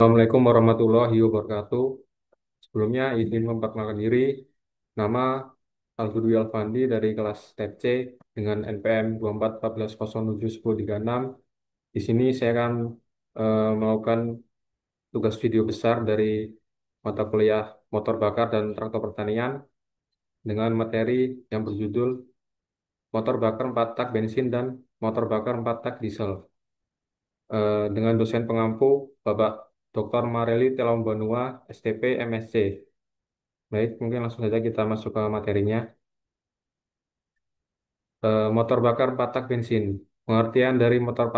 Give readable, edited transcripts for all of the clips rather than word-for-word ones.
Assalamualaikum warahmatullahi wabarakatuh. Sebelumnya izin memperkenalkan diri. Nama Al-Budi Alfandi dari kelas TC dengan NPM 2414071036. Di sini saya akan melakukan tugas video besar dari mata kuliah motor bakar dan traktor pertanian dengan materi yang berjudul motor bakar 4 tak bensin dan motor bakar 4 tak diesel. Dengan dosen pengampu Bapak Dr. Mareli Telombanua, STP, MSc. Baik, mungkin langsung saja kita masuk ke materinya. Motor bakar 4 tak bensin. Pengertian dari motor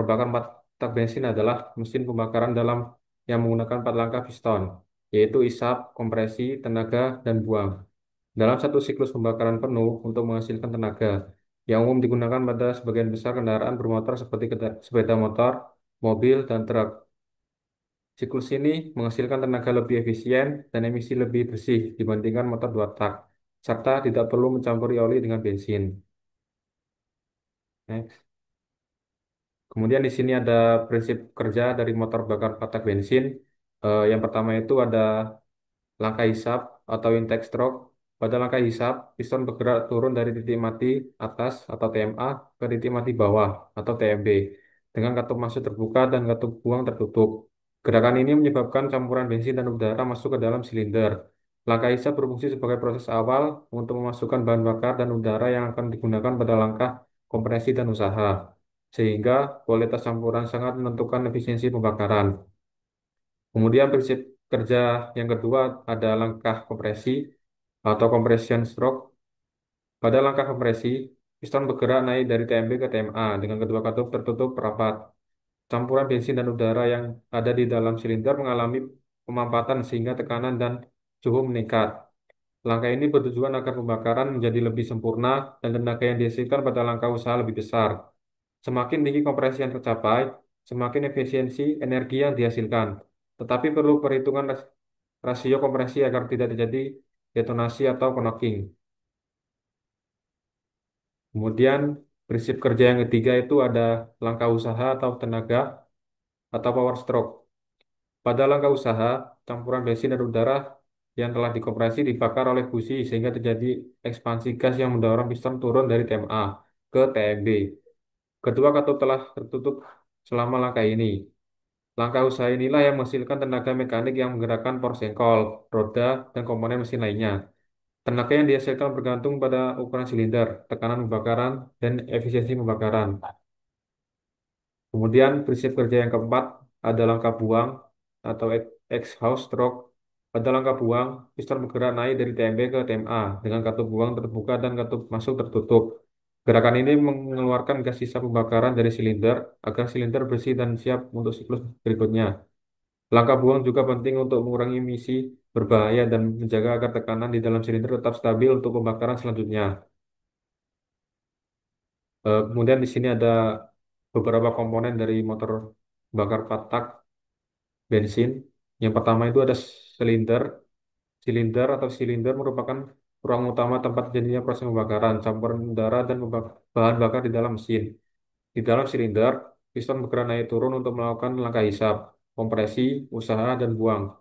bakar 4 tak bensin adalah mesin pembakaran dalam yang menggunakan 4 langkah piston, yaitu isap, kompresi, tenaga, dan buang. Dalam satu siklus pembakaran penuh untuk menghasilkan tenaga, yang umum digunakan pada sebagian besar kendaraan bermotor seperti sepeda motor, mobil, dan truk. Siklus ini menghasilkan tenaga lebih efisien dan emisi lebih bersih dibandingkan motor 2 tak, serta tidak perlu mencampuri oli dengan bensin. Next. Kemudian di sini ada prinsip kerja dari motor bakar patak bensin. Yang pertama itu ada langkah hisap atau intake stroke. Pada langkah hisap, piston bergerak turun dari titik mati atas atau TMA ke titik mati bawah atau TMB dengan katup masuk terbuka dan katup buang tertutup. Gerakan ini menyebabkan campuran bensin dan udara masuk ke dalam silinder. Langkah hisap berfungsi sebagai proses awal untuk memasukkan bahan bakar dan udara yang akan digunakan pada langkah kompresi dan usaha, sehingga kualitas campuran sangat menentukan efisiensi pembakaran. Kemudian prinsip kerja yang kedua ada langkah kompresi atau compression stroke. Pada langkah kompresi, piston bergerak naik dari TMB ke TMA dengan kedua katup tertutup rapat. Campuran bensin dan udara yang ada di dalam silinder mengalami pemampatan sehingga tekanan dan suhu meningkat. Langkah ini bertujuan agar pembakaran menjadi lebih sempurna dan tenaga yang dihasilkan pada langkah usaha lebih besar. Semakin tinggi kompresi yang tercapai, semakin efisiensi energi yang dihasilkan. Tetapi perlu perhitungan rasio kompresi agar tidak terjadi detonasi atau knocking. Kemudian prinsip kerja yang ketiga itu ada langkah usaha atau tenaga atau power stroke. Pada langkah usaha, campuran bensin dan udara yang telah dikompresi dibakar oleh busi sehingga terjadi ekspansi gas yang mendorong piston turun dari TMA ke TMB. Kedua katup telah tertutup selama langkah ini. Langkah usaha inilah yang menghasilkan tenaga mekanik yang menggerakkan porsengkol, roda, dan komponen mesin lainnya. Tenaga yang dihasilkan bergantung pada ukuran silinder, tekanan pembakaran, dan efisiensi pembakaran. Kemudian prinsip kerja yang keempat ada langkah buang atau exhaust stroke. Pada langkah buang, piston bergerak naik dari TMB ke TMA dengan katup buang terbuka dan katup masuk tertutup. Gerakan ini mengeluarkan gas sisa pembakaran dari silinder agar silinder bersih dan siap untuk siklus berikutnya. Langkah buang juga penting untuk mengurangi emisi berbahaya dan menjaga agar tekanan di dalam silinder tetap stabil untuk pembakaran selanjutnya. Kemudian di sini ada beberapa komponen dari motor bakar patak bensin. Yang pertama itu ada silinder. Silinder merupakan ruang utama tempat terjadinya proses pembakaran, campuran udara dan bahan bakar di dalam mesin. Di dalam silinder, piston bergerak naik turun untuk melakukan langkah hisap, kompresi, usaha, dan buang.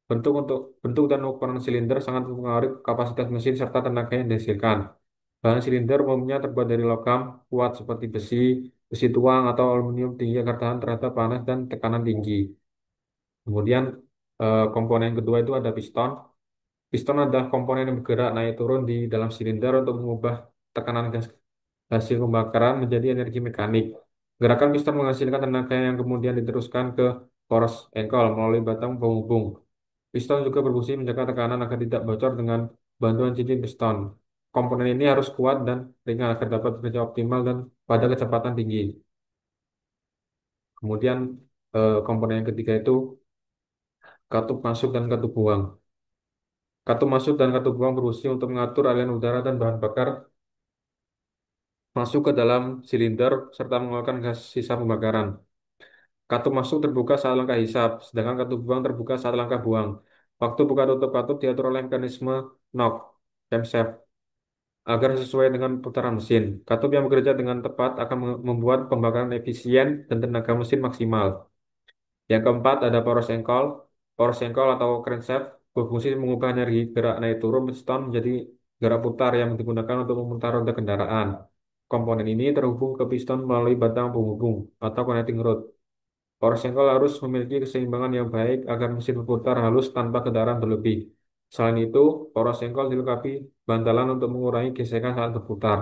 Bentuk dan ukuran silinder sangat mempengaruhi kapasitas mesin serta tenaga yang dihasilkan. Bahan silinder umumnya terbuat dari logam kuat seperti besi, besi tuang, atau aluminium tinggi agar tahan terhadap panas dan tekanan tinggi. Kemudian komponen kedua itu ada piston. Piston adalah komponen yang bergerak naik turun di dalam silinder untuk mengubah tekanan gas hasil pembakaran menjadi energi mekanik. Gerakan piston menghasilkan tenaga yang kemudian diteruskan ke poros engkol melalui batang penghubung. Piston juga berfungsi menjaga tekanan agar tidak bocor dengan bantuan cincin piston. Komponen ini harus kuat dan ringan agar dapat bekerja optimal dan pada kecepatan tinggi. Kemudian komponen yang ketiga itu katup masuk dan katup buang. Katup masuk dan katup buang berfungsi untuk mengatur aliran udara dan bahan bakar masuk ke dalam silinder serta mengeluarkan gas sisa pembakaran. Katup masuk terbuka saat langkah hisap, sedangkan katup buang terbuka saat langkah buang. Waktu buka tutup katup diatur oleh mekanisme knock, camshaft, agar sesuai dengan putaran mesin. Katup yang bekerja dengan tepat akan membuat pembakaran efisien dan tenaga mesin maksimal. Yang keempat ada poros engkol. Poros engkol atau crankshaft berfungsi mengubah energi gerak naik turun piston menjadi gerak putar yang digunakan untuk memutar roda kendaraan. Komponen ini terhubung ke piston melalui batang penghubung atau connecting rod. Poros engkol harus memiliki keseimbangan yang baik agar mesin berputar halus tanpa kendaraan berlebih. Selain itu, poros engkol dilengkapi bantalan untuk mengurangi gesekan saat berputar.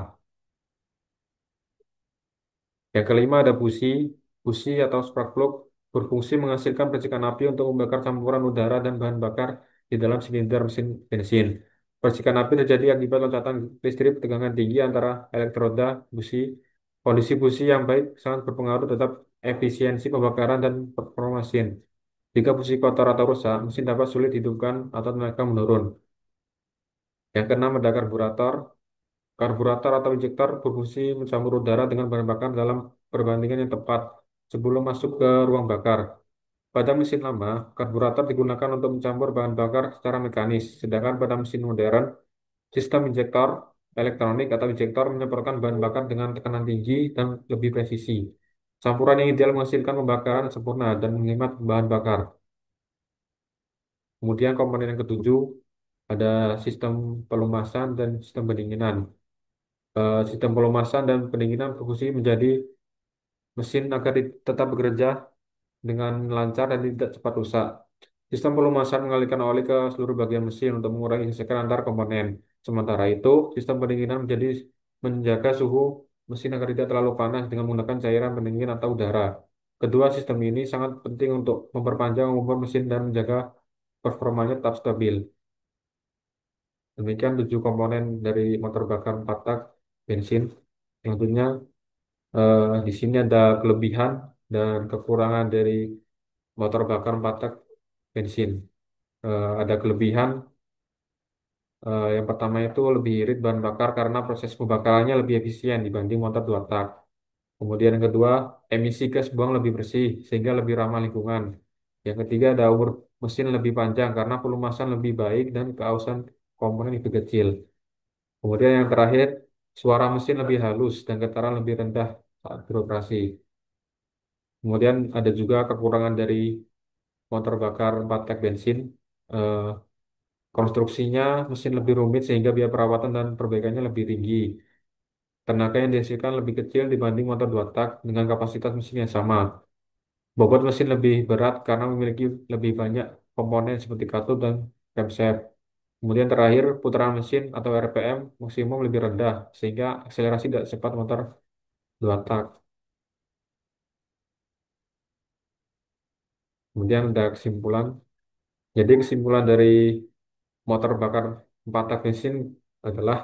Yang kelima ada busi. Busi atau spark plug berfungsi menghasilkan percikan api untuk membakar campuran udara dan bahan bakar di dalam silinder mesin bensin. Percikan api terjadi akibat loncatan listrik tegangan tinggi antara elektroda busi. Kondisi busi yang baik sangat berpengaruh terhadap efisiensi pembakaran dan performa mesin. Jika busi kotor atau rusak, mesin dapat sulit dihidupkan atau tenaga menurun. Yang keenam ada karburator. Karburator atau injektor berfungsi mencampur udara dengan bahan bakar dalam perbandingan yang tepat sebelum masuk ke ruang bakar. Pada mesin lama, karburator digunakan untuk mencampur bahan bakar secara mekanis, sedangkan pada mesin modern, sistem injektor elektronik atau injektor menyemprotkan bahan bakar dengan tekanan tinggi dan lebih presisi. Campuran yang ideal menghasilkan pembakaran sempurna dan menghemat bahan bakar. Kemudian komponen yang ketujuh ada sistem pelumasan dan sistem pendinginan. Sistem pelumasan dan pendinginan berfungsi menjadi mesin agar tetap bekerja dengan lancar dan tidak cepat rusak. Sistem pelumasan mengalirkan oli ke seluruh bagian mesin untuk mengurangi gesekan antar komponen. Sementara itu, sistem pendinginan menjaga suhu mesin agar tidak terlalu panas dengan menggunakan cairan pendingin atau udara. Kedua sistem ini sangat penting untuk memperpanjang umur mesin dan menjaga performanya tetap stabil. Demikian 7 komponen dari motor bakar 4 tak bensin. Selanjutnya, di sini ada kelebihan dan kekurangan dari motor bakar 4 tak bensin. Ada kelebihan, yang pertama itu lebih irit bahan bakar karena proses pembakarannya lebih efisien dibanding motor 2 tak. Kemudian yang kedua, emisi gas buang lebih bersih sehingga lebih ramah lingkungan. Yang ketiga, ada umur mesin lebih panjang karena pelumasan lebih baik dan keausan komponen lebih kecil. Kemudian yang terakhir, suara mesin lebih halus dan getaran lebih rendah saat beroperasi. Kemudian ada juga kekurangan dari motor bakar 4 tak bensin. Eh, Konstruksinya mesin lebih rumit sehingga biaya perawatan dan perbaikannya lebih tinggi. Tenaga yang dihasilkan lebih kecil dibanding motor 2 tak dengan kapasitas mesin yang sama. Bobot mesin lebih berat karena memiliki lebih banyak komponen seperti katup dan camshaft. Kemudian terakhir, putaran mesin atau RPM maksimum lebih rendah sehingga akselerasi tidak cepat motor 2 tak. Kemudian ada kesimpulan. Jadi kesimpulan dari motor bakar 4 tak bensin adalah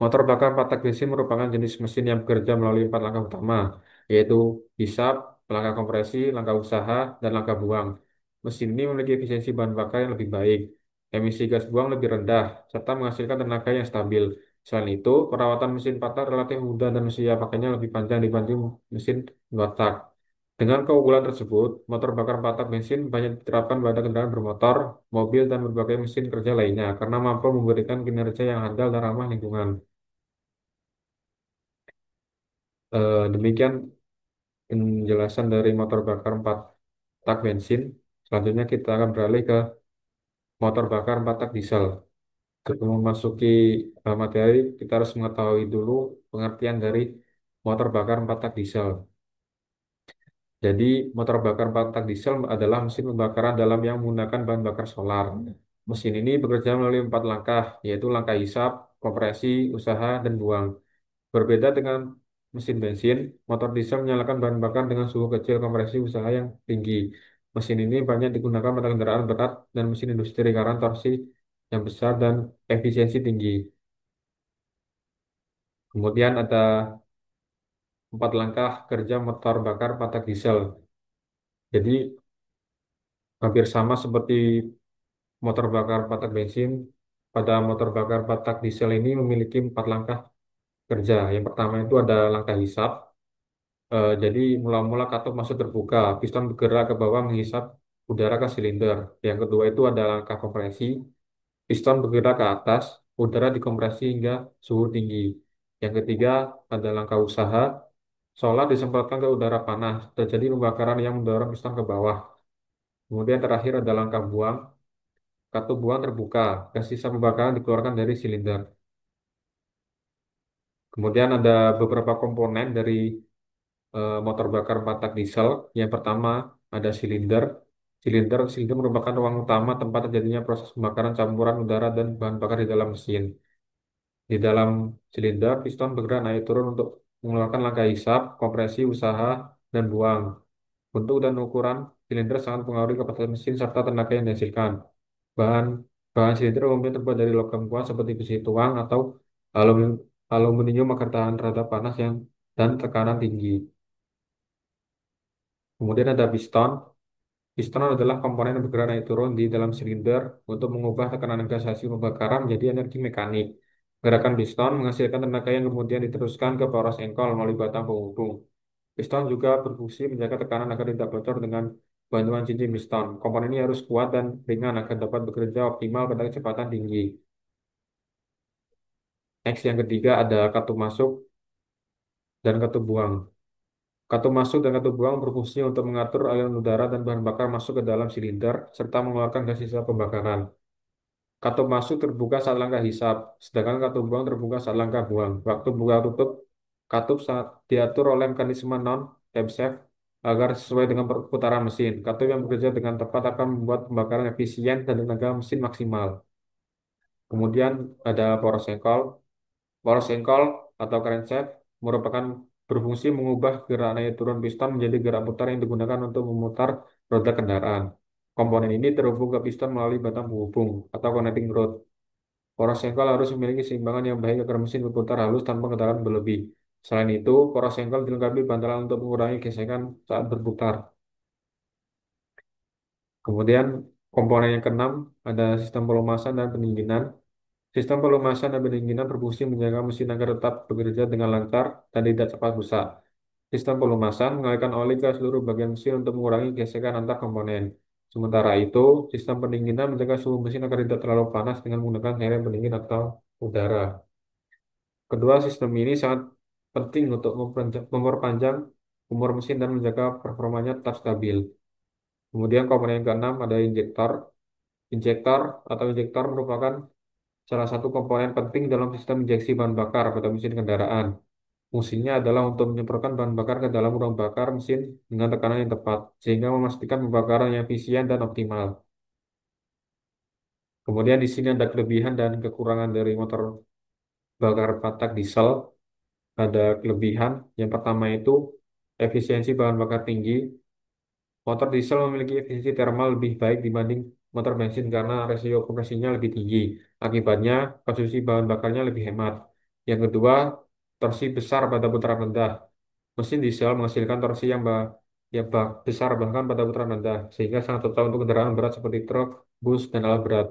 motor bakar 4 tak bensin merupakan jenis mesin yang bekerja melalui 4 langkah utama, yaitu hisap, langkah kompresi, langkah usaha, dan langkah buang. Mesin ini memiliki efisiensi bahan bakar yang lebih baik, emisi gas buang lebih rendah, serta menghasilkan tenaga yang stabil. Selain itu, perawatan mesin 4 tak relatif mudah dan usia pakainya lebih panjang dibanding mesin 2 tak. Dengan keunggulan tersebut, motor bakar 4 tak bensin banyak diterapkan pada kendaraan bermotor, mobil, dan berbagai mesin kerja lainnya karena mampu memberikan kinerja yang handal dan ramah lingkungan. Demikian penjelasan dari motor bakar 4 tak bensin. Selanjutnya kita akan beralih ke motor bakar 4 tak diesel. Sebelum memasuki materi, kita harus mengetahui dulu pengertian dari motor bakar 4 tak diesel. Jadi, motor bakar 4 tak diesel adalah mesin pembakaran dalam yang menggunakan bahan bakar solar. Mesin ini bekerja melalui 4 langkah, yaitu langkah hisap, kompresi, usaha, dan buang. Berbeda dengan mesin bensin, motor diesel menyalakan bahan bakar dengan suhu kecil kompresi usaha yang tinggi. Mesin ini banyak digunakan pada kendaraan berat dan mesin industri karena torsi yang besar dan efisiensi tinggi. Kemudian ada 4 langkah kerja motor bakar patak diesel. Jadi hampir sama seperti motor bakar patak bensin. Pada motor bakar patak diesel ini memiliki 4 langkah kerja. Yang pertama itu ada langkah hisap. Jadi mula-mula katup masuk terbuka, piston bergerak ke bawah menghisap udara ke silinder. Yang kedua itu ada langkah kompresi, piston bergerak ke atas, udara dikompresi hingga suhu tinggi. Yang ketiga ada langkah usaha, solar disemprotkan ke udara panas, terjadi pembakaran yang mendorong piston ke bawah. Kemudian terakhir ada langkah buang. Katup buang terbuka dan sisa pembakaran dikeluarkan dari silinder. Kemudian ada beberapa komponen dari motor bakar 4 tak diesel. Yang pertama ada silinder. Silinder merupakan ruang utama tempat terjadinya proses pembakaran campuran udara dan bahan bakar di dalam mesin. Di dalam silinder, piston bergerak naik turun untuk mengeluarkan langkah hisap, kompresi, usaha, dan buang. Bentuk dan ukuran silinder sangat mempengaruhi kapasitas mesin serta tenaga yang dihasilkan. Bahan bahan silinder umumnya terbuat dari logam kuat seperti besi tuang atau aluminium, aluminium agar tahan terhadap panas dan tekanan tinggi. Kemudian ada piston. Piston adalah komponen yang bergerak naik turun di dalam silinder untuk mengubah tekanan gas hasil pembakaran menjadi energi mekanik. Gerakan piston menghasilkan tenaga yang kemudian diteruskan ke poros engkol melalui batang penghubung. Piston juga berfungsi menjaga tekanan agar tidak bocor dengan bantuan cincin piston. Komponen ini harus kuat dan ringan agar dapat bekerja optimal pada kecepatan tinggi. Next, yang ketiga ada katup masuk dan katup buang. Katup masuk dan katup buang berfungsi untuk mengatur aliran udara dan bahan bakar masuk ke dalam silinder serta mengeluarkan gas sisa pembakaran. Katup masuk terbuka saat langkah hisap, sedangkan katup buang terbuka saat langkah buang. Waktu buka tutup katup saat diatur oleh mekanisme non-camshaft agar sesuai dengan perputaran mesin. Katup yang bekerja dengan tepat akan membuat pembakaran efisien dan tenaga mesin maksimal. Kemudian ada poros engkol. Poros engkol atau crankshaft merupakan berfungsi mengubah gerak naik turun piston menjadi gerak putar yang digunakan untuk memutar roda kendaraan. Komponen ini terhubung ke piston melalui batang penghubung atau connecting rod. Poros engkol harus memiliki keseimbangan yang baik agar mesin berputar halus tanpa getaran berlebih. Selain itu, poros engkol dilengkapi bantalan untuk mengurangi gesekan saat berputar. Kemudian, komponen yang keenam ada sistem pelumasan dan pendinginan. Sistem pelumasan dan pendinginan berfungsi menjaga mesin agar tetap bekerja dengan lancar dan tidak cepat rusak. Sistem pelumasan mengalirkan oli ke seluruh bagian mesin untuk mengurangi gesekan antar komponen. Sementara itu, sistem pendinginan menjaga suhu mesin agar tidak terlalu panas dengan menggunakan cairan pendingin atau udara. Kedua sistem ini sangat penting untuk memperpanjang umur mesin dan menjaga performanya tetap stabil. Kemudian komponen yang keenam ada injektor. Injektor merupakan salah satu komponen penting dalam sistem injeksi bahan bakar pada mesin kendaraan. Fungsinya adalah untuk menyemprotkan bahan bakar ke dalam ruang bakar mesin dengan tekanan yang tepat, sehingga memastikan pembakaran yang efisien dan optimal. Kemudian di sini ada kelebihan dan kekurangan dari motor bakar patak diesel. Ada kelebihan. Yang pertama itu efisiensi bahan bakar tinggi. Motor diesel memiliki efisiensi thermal lebih baik dibanding motor bensin karena rasio kompresinya lebih tinggi. Akibatnya, konsumsi bahan bakarnya lebih hemat. Yang kedua, torsi besar pada putaran rendah. Mesin diesel menghasilkan torsi besar bahkan pada putaran rendah, sehingga sangat cocok untuk kendaraan berat seperti truk, bus, dan alat berat.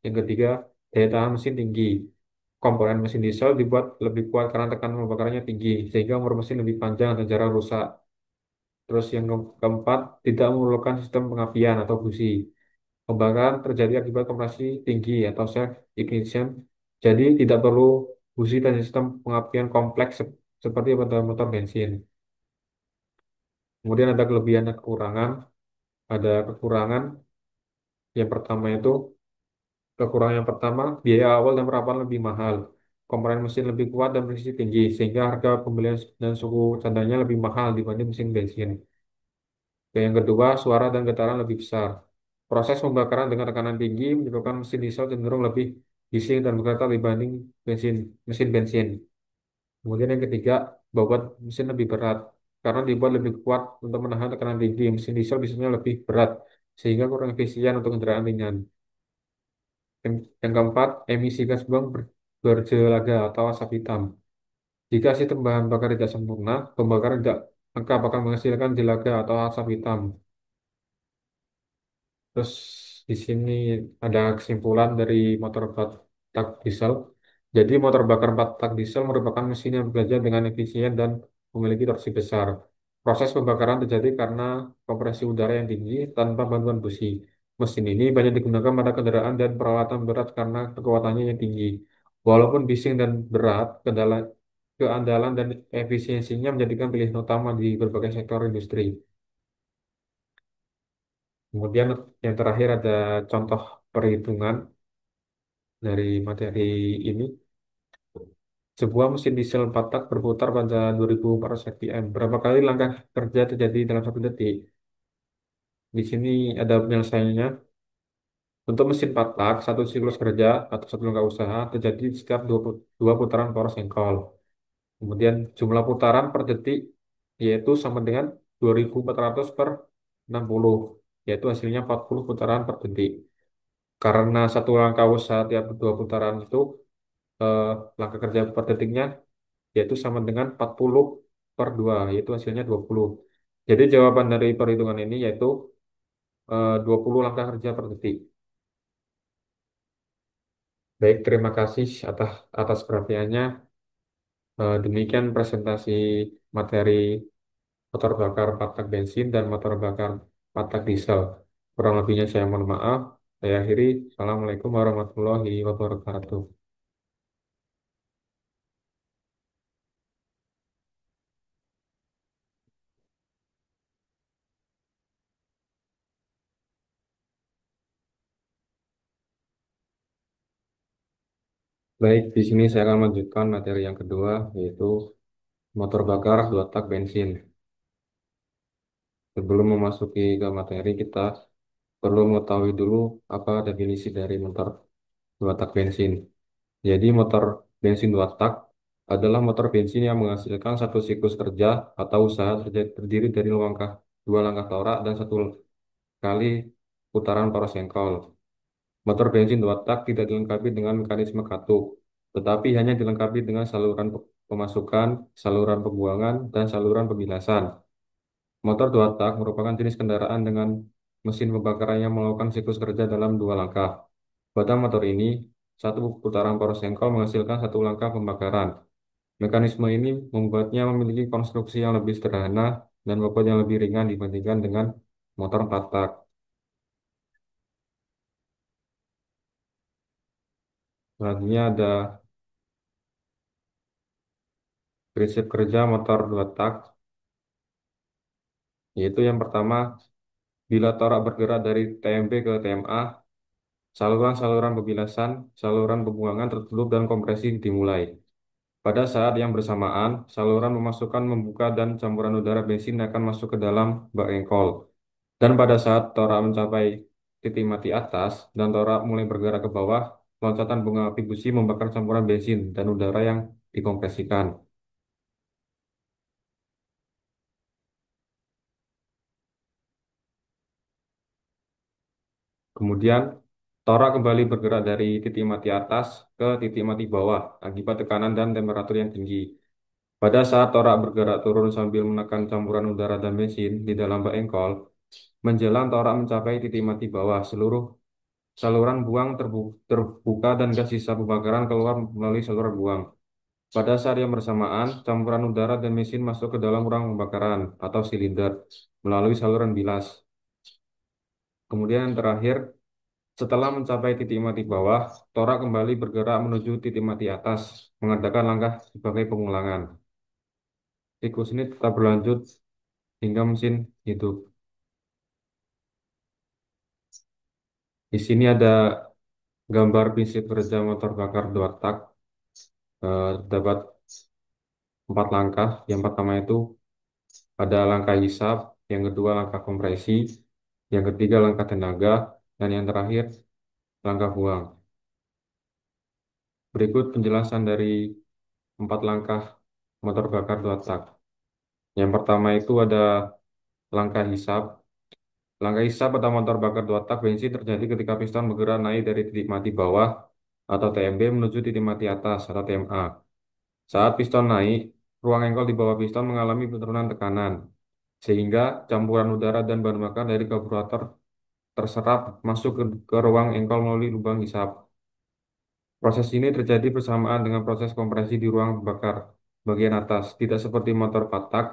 Yang ketiga, daya tahan mesin tinggi. Komponen mesin diesel dibuat lebih kuat karena tekanan pembakarannya tinggi, sehingga umur mesin lebih panjang dan jarang rusak. Terus yang keempat, tidak memerlukan sistem pengapian atau busi. Pembakaran terjadi akibat kompresi tinggi atau self ignition, jadi tidak perlu busi dan sistem pengapian kompleks seperti pada motor bensin. Kemudian ada kelebihan dan kekurangan. Ada kekurangan yang pertama, biaya awal dan perawatan lebih mahal. Komponen mesin lebih kuat dan presisi tinggi, sehingga harga pembelian dan suku cadangnya lebih mahal dibanding mesin bensin. Dan yang kedua, suara dan getaran lebih besar. Proses pembakaran dengan tekanan tinggi menyebabkan mesin diesel cenderung lebih bising dan bergetar dibanding mesin bensin. Kemudian yang ketiga, bobot mesin lebih berat. Karena dibuat lebih kuat untuk menahan tekanan tinggi, mesin diesel biasanya lebih berat, sehingga kurang efisien untuk kendaraan ringan. Yang keempat, emisi gas buang berjelaga atau asap hitam. Jika sistem bahan bakar tidak sempurna, pembakaran tidak lengkap akan menghasilkan jelaga atau asap hitam. Terus di sini ada kesimpulan dari motor tak diesel. Jadi motor bakar empat tak diesel merupakan mesin yang bekerja dengan efisien dan memiliki torsi besar. Proses pembakaran terjadi karena kompresi udara yang tinggi tanpa bantuan busi. Mesin ini banyak digunakan pada kendaraan dan peralatan berat karena kekuatannya yang tinggi. Walaupun bising dan berat, keandalan dan efisiensinya menjadikan pilihan utama di berbagai sektor industri. Kemudian yang terakhir ada contoh perhitungan dari materi ini. Sebuah mesin diesel 4 tak berputar pada 2400 rpm. Berapa kali langkah kerja terjadi dalam 1 detik? Di sini ada penyelesaiannya. Untuk mesin 4 tak, satu siklus kerja atau satu langkah usaha terjadi setiap dua putaran poros engkol. Kemudian jumlah putaran per detik yaitu sama dengan 2400 per 60, yaitu hasilnya 40 putaran per detik. Karena satu langkah usaha tiap dua putaran itu eh, langkah kerja per detiknya yaitu sama dengan 40 per 2, yaitu hasilnya 20. Jadi jawaban dari perhitungan ini yaitu 20 langkah kerja per detik. Baik, terima kasih atas atas perhatiannya. Demikian presentasi materi motor bakar 4 tak bensin dan motor bakar 4 tak diesel. Kurang lebihnya saya mohon maaf. Saya akhiri. Assalamualaikum warahmatullahi wabarakatuh. Baik, di sini saya akan melanjutkan materi yang kedua, yaitu motor bakar 2 tak bensin. Sebelum memasuki ke materi, kita perlu mengetahui dulu apa definisi dari motor 2 tak bensin. Jadi motor bensin 2 tak adalah motor bensin yang menghasilkan satu siklus kerja atau usaha terdiri dari dua langkah torak dan satu kali putaran poros engkol. Motor bensin 2 tak tidak dilengkapi dengan mekanisme katup, tetapi hanya dilengkapi dengan saluran pemasukan, saluran pembuangan, dan saluran pemilasan. Motor 2 tak merupakan jenis kendaraan dengan mesin pembakaran yang melakukan siklus kerja dalam dua langkah. Pada motor ini, satu putaran poros engkol menghasilkan satu langkah pembakaran. Mekanisme ini membuatnya memiliki konstruksi yang lebih sederhana dan bobot yang lebih ringan dibandingkan dengan motor 4 tak. Selanjutnya ada prinsip kerja motor 2 tak, yaitu yang pertama, bila torak bergerak dari TMB ke TMA, saluran-saluran pembilasan, saluran pembuangan tertutup dan kompresi dimulai. Pada saat yang bersamaan, saluran memasukkan membuka dan campuran udara bensin akan masuk ke dalam bak engkol. Dan pada saat torak mencapai titik mati atas dan torak mulai bergerak ke bawah, loncatan bunga api busi membakar campuran bensin dan udara yang dikompresikan. Kemudian, torak kembali bergerak dari titik mati atas ke titik mati bawah akibat tekanan dan temperatur yang tinggi. Pada saat torak bergerak turun sambil menekan campuran udara dan bensin di dalam bak engkol, menjelang torak mencapai titik mati bawah, seluruh saluran buang terbuka dan gas sisa pembakaran keluar melalui saluran buang. Pada saat yang bersamaan, campuran udara dan mesin masuk ke dalam ruang pembakaran atau silinder melalui saluran bilas. Kemudian yang terakhir, setelah mencapai titik mati bawah, torak kembali bergerak menuju titik mati atas, mengadakan langkah sebagai pengulangan. Siklus ini tetap berlanjut hingga mesin hidup. Di sini ada gambar prinsip kerja motor bakar 2 tak. Terdapat 4 langkah. Yang pertama itu ada langkah hisap, yang kedua langkah kompresi, yang ketiga langkah tenaga, dan yang terakhir langkah buang. Berikut penjelasan dari 4 langkah motor bakar 2 tak. Yang pertama itu ada langkah hisap. Langkah hisap pada motor bakar 2 tak bensin terjadi ketika piston bergerak naik dari titik mati bawah atau TMB menuju titik mati atas atau TMA. Saat piston naik, ruang engkol di bawah piston mengalami penurunan tekanan, sehingga campuran udara dan bahan bakar dari karburator terserap masuk ke ruang engkol melalui lubang hisap. Proses ini terjadi bersamaan dengan proses kompresi di ruang bakar bagian atas. Tidak seperti motor 4 tak,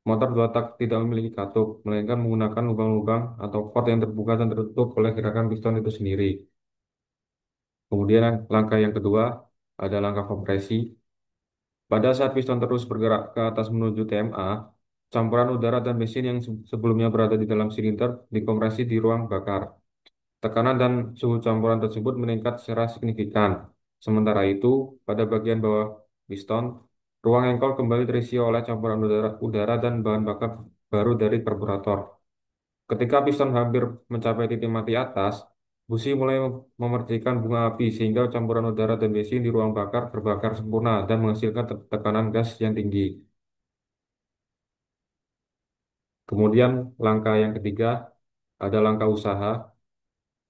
motor 2 tak tidak memiliki katup, melainkan menggunakan lubang-lubang atau port yang terbuka dan tertutup oleh gerakan piston itu sendiri. Kemudian langkah yang kedua ada langkah kompresi. Pada saat piston terus bergerak ke atas menuju TMA, Campuran udara dan mesin yang sebelumnya berada di dalam silinder dikompresi di ruang bakar. Tekanan dan suhu campuran tersebut meningkat secara signifikan. Sementara itu, pada bagian bawah piston, ruang engkol kembali terisi oleh campuran udara dan bahan bakar baru dari karburator. Ketika piston hampir mencapai titik mati atas, busi mulai memercikan bunga api sehingga campuran udara dan mesin di ruang bakar terbakar sempurna dan menghasilkan tekanan gas yang tinggi. Kemudian langkah yang ketiga ada langkah usaha.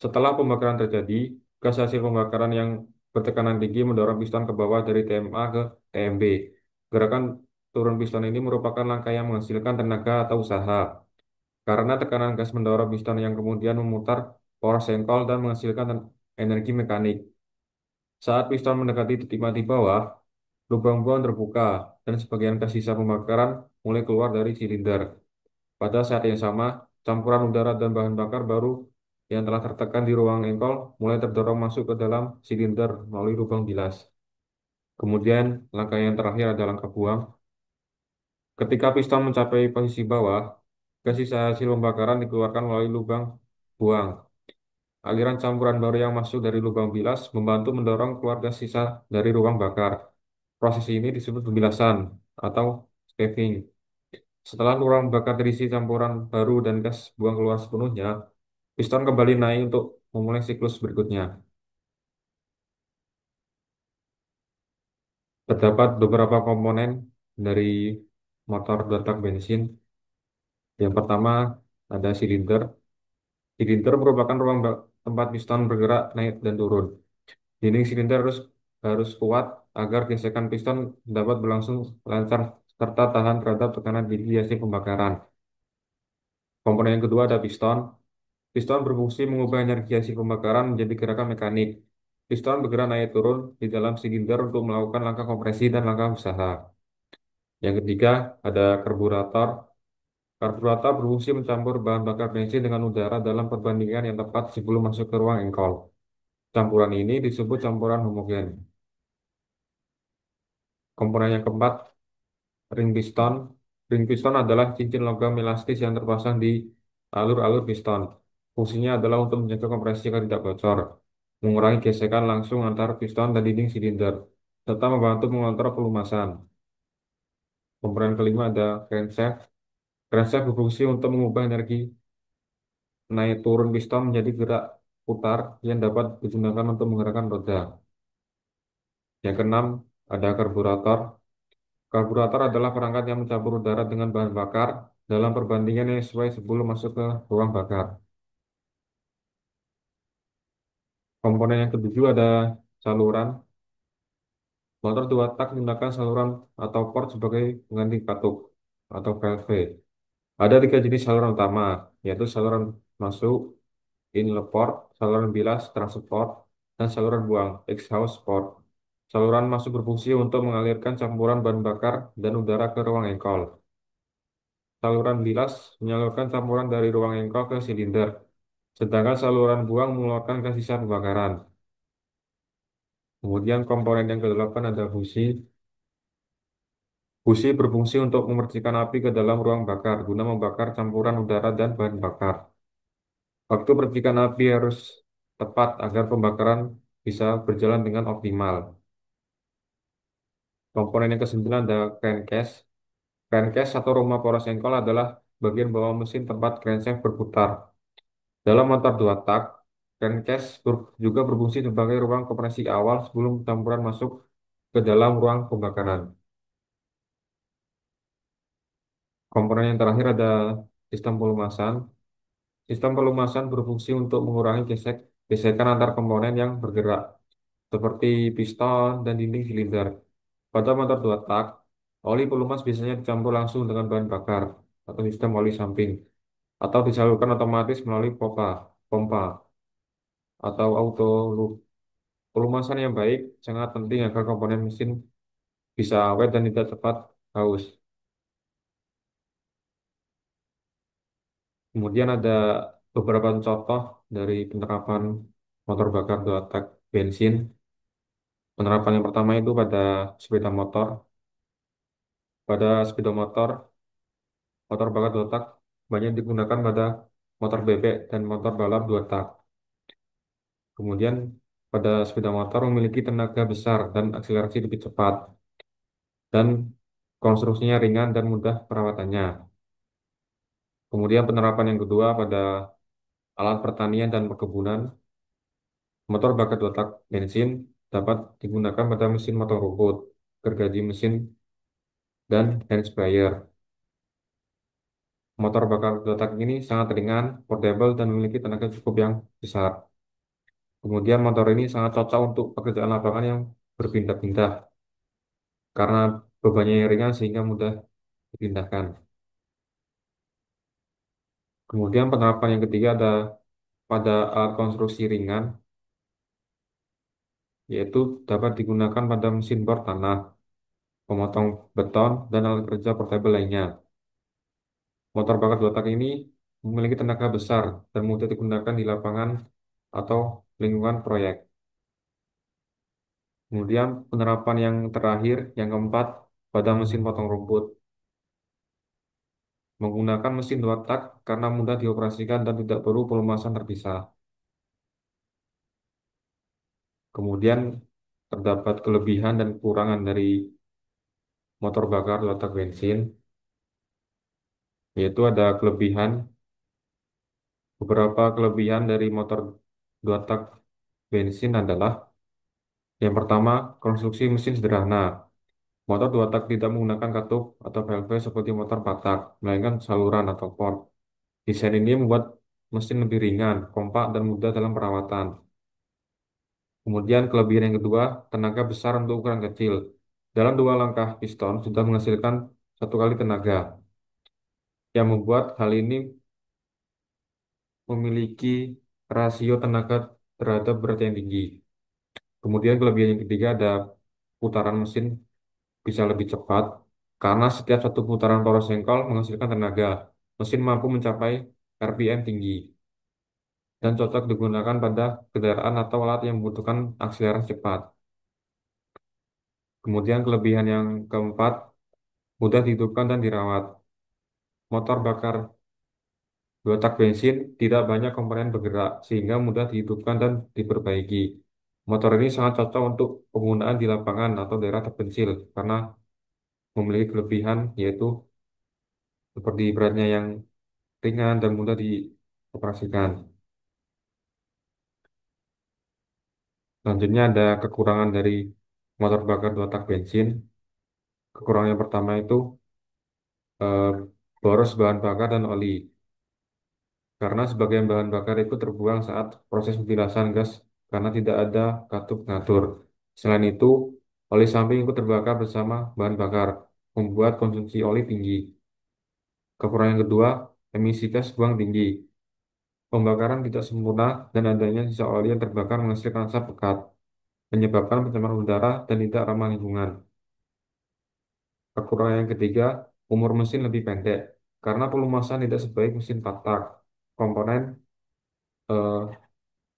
Setelah pembakaran terjadi, gas hasil pembakaran yang bertekanan tinggi mendorong piston ke bawah dari TMA ke TMB. Gerakan turun piston ini merupakan langkah yang menghasilkan tenaga atau usaha, karena tekanan gas mendorong piston yang kemudian memutar poros sengkol dan menghasilkan energi mekanik. Saat piston mendekati titik mati bawah, lubang buang terbuka dan sebagian gas sisa pembakaran mulai keluar dari silinder. Pada saat yang sama, campuran udara dan bahan bakar baru yang telah tertekan di ruang engkol mulai terdorong masuk ke dalam silinder melalui lubang bilas. Kemudian, langkah yang terakhir adalah langkah buang. Ketika piston mencapai posisi bawah, gas sisa hasil pembakaran dikeluarkan melalui lubang buang. Aliran campuran baru yang masuk dari lubang bilas membantu mendorong keluar gas sisa dari ruang bakar. Proses ini disebut pembilasan atau stacking. Setelah ruang bakar terisi campuran baru dan gas buang keluar sepenuhnya, piston kembali naik untuk memulai siklus berikutnya. Terdapat beberapa komponen dari motor detak bensin. Yang pertama ada silinder. Silinder merupakan ruang tempat piston bergerak naik dan turun. Dinding silinder harus kuat agar gesekan piston dapat berlangsung lancar serta tahan terhadap tekanan tinggi hasil pembakaran. Komponen yang kedua ada piston. Piston berfungsi mengubah energi hasil pembakaran menjadi gerakan mekanik. Piston bergerak naik turun di dalam silinder untuk melakukan langkah kompresi dan langkah usaha. Yang ketiga, ada karburator. Karburator berfungsi mencampur bahan bakar bensin dengan udara dalam perbandingan yang tepat sebelum masuk ke ruang engkol. Campuran ini disebut campuran homogen. Komponen yang keempat, ring piston. Ring piston adalah cincin logam elastis yang terpasang di alur-alur piston. Fungsinya adalah untuk menjaga kompresi agar tidak bocor, mengurangi gesekan langsung antar piston dan dinding silinder, serta membantu mengontrol pelumasan. Komponen kelima ada crankshaft. Crankshaft berfungsi untuk mengubah energi naik turun piston menjadi gerak putar yang dapat digunakan untuk menggerakkan roda. Yang keenam ada karburator. Karburator adalah perangkat yang mencampur udara dengan bahan bakar dalam perbandingan yang sesuai sebelum masuk ke ruang bakar. Komponen yang ketujuh ada saluran. Motor dua tak menggunakan saluran atau port sebagai pengganti katup atau valve. Ada tiga jenis saluran utama, yaitu saluran masuk, inlet port, saluran bilas, transit port, dan saluran buang, exhaust port. Saluran masuk berfungsi untuk mengalirkan campuran bahan bakar dan udara ke ruang engkol. Saluran bilas menyalurkan campuran dari ruang engkol ke silinder, sedangkan saluran buang mengeluarkan gas sisa pembakaran. Kemudian komponen yang kedelapan ada busi. Busi berfungsi untuk memercikan api ke dalam ruang bakar guna membakar campuran udara dan bahan bakar. Waktu percikan api harus tepat agar pembakaran bisa berjalan dengan optimal. Komponen yang kesembilan ada crankcase. Crankcase atau rumah poros engkol adalah bagian bawah mesin tempat crankshaft berputar. Dalam motor dua tak, crankcase juga berfungsi sebagai ruang kompresi awal sebelum campuran masuk ke dalam ruang pembakaran. Komponen yang terakhir ada sistem pelumasan. Sistem pelumasan berfungsi untuk mengurangi gesekan antar komponen yang bergerak, seperti piston dan dinding silinder. Pada motor dua tak, oli pelumas biasanya dicampur langsung dengan bahan bakar atau sistem oli samping, atau disalurkan otomatis melalui pompa atau auto loop. Pelumasan yang baik sangat penting agar komponen mesin bisa awet dan tidak cepat haus. Kemudian ada beberapa contoh dari penerapan motor bakar dua tak bensin. Penerapan yang pertama itu pada sepeda motor. Pada sepeda motor, Motor bakar dua tak banyak digunakan pada motor bebek dan motor balap dua tak. Kemudian pada sepeda motor memiliki tenaga besar dan akselerasi lebih cepat dan konstruksinya ringan dan mudah perawatannya. Kemudian penerapan yang kedua pada alat pertanian dan perkebunan, motor bakar dua tak bensin dapat digunakan pada mesin motor rumput, gergaji mesin, dan hand sprayer. Motor bakar dua tak ini sangat ringan, portable, dan memiliki tenaga cukup yang besar. Kemudian motor ini sangat cocok untuk pekerjaan lapangan yang berpindah-pindah karena bebannya yang ringan sehingga mudah dipindahkan. Kemudian penerapan yang ketiga ada pada alat konstruksi ringan, yaitu dapat digunakan pada mesin bor tanah, pemotong beton, dan alat kerja portable lainnya. Motor bakar dua tak ini memiliki tenaga besar dan mudah digunakan di lapangan atau lingkungan proyek. Kemudian penerapan yang terakhir, yang keempat, pada mesin potong rumput. Menggunakan mesin dua tak karena mudah dioperasikan dan tidak perlu pelumasan terpisah. Kemudian terdapat kelebihan dan kekurangan dari motor bakar dua tak bensin, yaitu ada beberapa kelebihan dari motor dua tak bensin adalah yang pertama, konstruksi mesin sederhana. Motor dua tak tidak menggunakan katup atau valve seperti motor empat tak, melainkan saluran atau port. Desain ini membuat mesin lebih ringan, kompak, dan mudah dalam perawatan. Kemudian kelebihan yang kedua, tenaga besar untuk ukuran kecil. Dalam dua langkah piston sudah menghasilkan satu kali tenaga, yang membuat hal ini memiliki rasio tenaga terhadap berat yang tinggi. Kemudian kelebihan yang ketiga ada putaran mesin bisa lebih cepat, karena setiap satu putaran poros jengkol menghasilkan tenaga. Mesin mampu mencapai RPM tinggi dan cocok digunakan pada kendaraan atau alat yang membutuhkan akselerasi cepat. Kemudian kelebihan yang keempat, mudah dihidupkan dan dirawat. Motor bakar dua tak bensin tidak banyak komponen bergerak sehingga mudah dihidupkan dan diperbaiki. Motor ini sangat cocok untuk penggunaan di lapangan atau daerah terpencil karena memiliki kelebihan yaitu seperti beratnya yang ringan dan mudah dioperasikan. Selanjutnya ada kekurangan dari motor bakar dua tak bensin. Kekurangan yang pertama itu eh, boros bahan bakar dan oli. Karena sebagian bahan bakar itu terbuang saat proses pembilasan gas karena tidak ada katup ngatur. Selain itu, oli samping ikut terbakar bersama bahan bakar, membuat konsumsi oli tinggi. Kekurangan yang kedua, emisi gas buang tinggi. Pembakaran tidak sempurna dan adanya sisa oli yang terbakar menghasilkan asap pekat, menyebabkan pencemaran udara dan tidak ramah lingkungan. Kekurangan yang ketiga, umur mesin lebih pendek. Karena pelumasan tidak sebaik mesin tatak, komponen eh,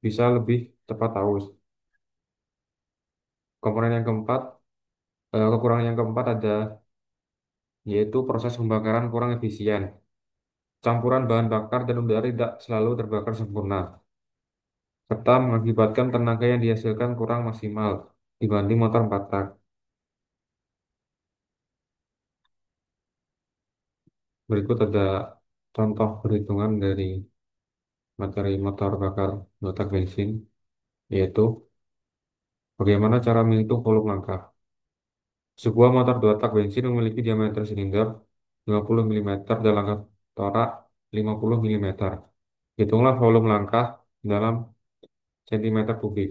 bisa lebih cepat aus. Komponen yang keempat, kekurangan yang keempat ada yaitu proses pembakaran kurang efisien. Campuran bahan bakar dan udara tidak selalu terbakar sempurna, serta mengakibatkan tenaga yang dihasilkan kurang maksimal dibanding motor 4 tak. Berikut ada contoh perhitungan dari materi motor bakar dua tak bensin, yaitu bagaimana cara menghitung volume langkah. Sebuah motor dua tak bensin memiliki diameter silinder 50 mm dan langkah torak 50 mm. Hitunglah volume langkah dalam sentimeter kubik.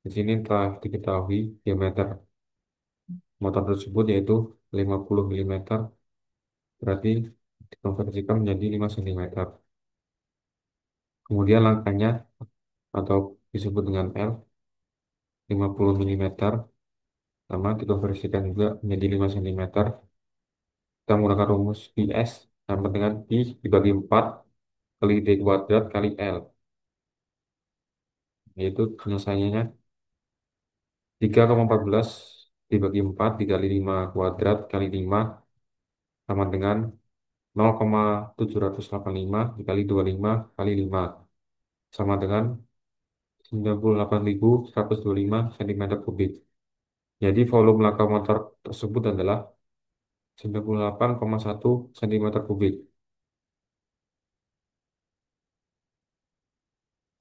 Di sini telah diketahui diameter motor tersebut yaitu 50 mm, berarti dikonversikan menjadi 5 cm. Kemudian langkahnya atau disebut dengan L, 50 mm, sama dikonversikan juga menjadi 5 cm. Kita menggunakan rumus PS sama dengan Pi dibagi 4 kali D kuadrat kali L, yaitu penyelesaiannya 3,14 dibagi 4 dikali 5 kuadrat kali 5 sama dengan 0,785 dikali 25 kali 5 sama dengan 98.125 cm kubik. Jadi volume laka motor tersebut adalah 98,1 cm kubik.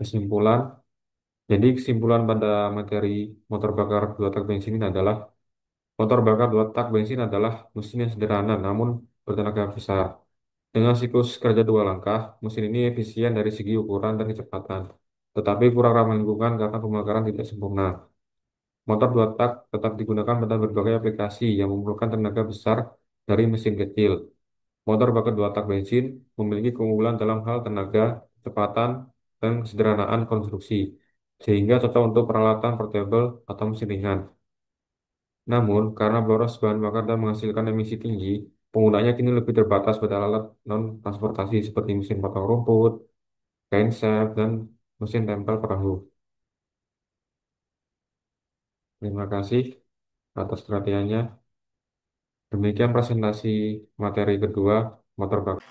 Kesimpulan, jadi kesimpulan pada materi motor bakar dua tak bensin ini adalah motor bakar dua tak bensin adalah mesin yang sederhana namun bertenaga besar. Dengan siklus kerja dua langkah, mesin ini efisien dari segi ukuran dan kecepatan, tetapi kurang ramah lingkungan karena pembakaran tidak sempurna. Motor dua tak tetap digunakan pada berbagai aplikasi yang memerlukan tenaga besar dari mesin kecil. Motor bakar dua tak bensin memiliki keunggulan dalam hal tenaga, kecepatan, dan kesederhanaan konstruksi, sehingga cocok untuk peralatan portable atau mesin ringan. Namun, karena boros bahan bakar dan menghasilkan emisi tinggi, penggunanya kini lebih terbatas pada alat non-transportasi seperti mesin potong rumput, crankshaft, dan mesin tempel perahu. Terima kasih atas perhatiannya. Demikian presentasi materi kedua, motor bakar.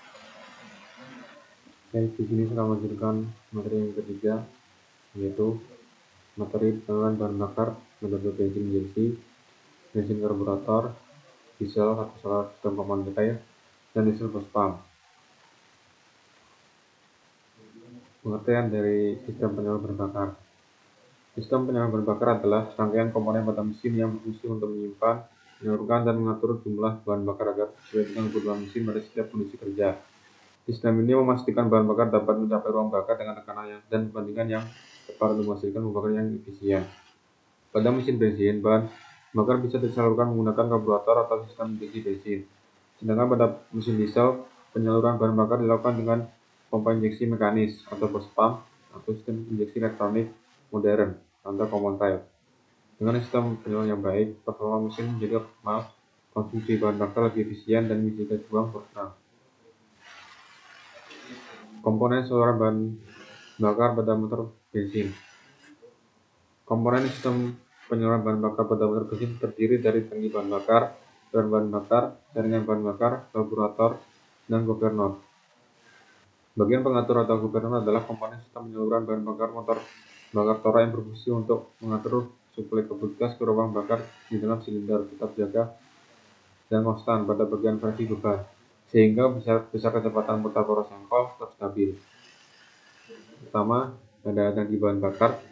Di sini saya melanjutkan materi yang ketiga, yaitu materi pengenalan bahan bakar metode bensin injeksi, bensin karburator, diesel atau solar sistem command air, dan diesel post pump. Pengertian dari sistem penyaluran bahan bakar. Sistem penyaluran bahan bakar adalah rangkaian komponen pada mesin yang berfungsi untuk menyimpan, menyalurkan, dan mengatur jumlah bahan bakar agar sesuai dengan kebutuhan mesin pada setiap kondisi kerja. Sistem ini memastikan bahan bakar dapat mencapai ruang bakar dengan tekanan dan perbandingan yang tepat untuk menghasilkan pembakaran yang efisien. Pada mesin bensin, bahan bakar bisa disalurkan menggunakan karburator atau sistem injeksi bensin. Sedangkan pada mesin diesel, penyaluran bahan bakar dilakukan dengan pompa injeksi mekanis atau post pump atau sistem injeksi elektronik modern atau common type. Dengan sistem penyaluran yang baik, performa mesin menjadi optimal, konsumsi bahan bakar lebih efisien dan emisi gas buang berkurang. Komponen saluran bahan bakar pada motor bensin. Komponen sistem penyaluran bahan bakar pada motor bensin terdiri dari tangki bahan bakar, bahan bakar, jaringan bahan bakar, karburator, dan governor. Bagian pengatur atau governor adalah komponen sistem penyaluran bahan bakar motor bakar tora yang berfungsi untuk mengatur suplai kabut gas ke ruang bakar di dalam silinder tetap jaga dan konstan pada bagian presi beban, sehingga besar kecepatan putar poros sengkol tetap stabil. Pertama, ada tangki bahan bakar.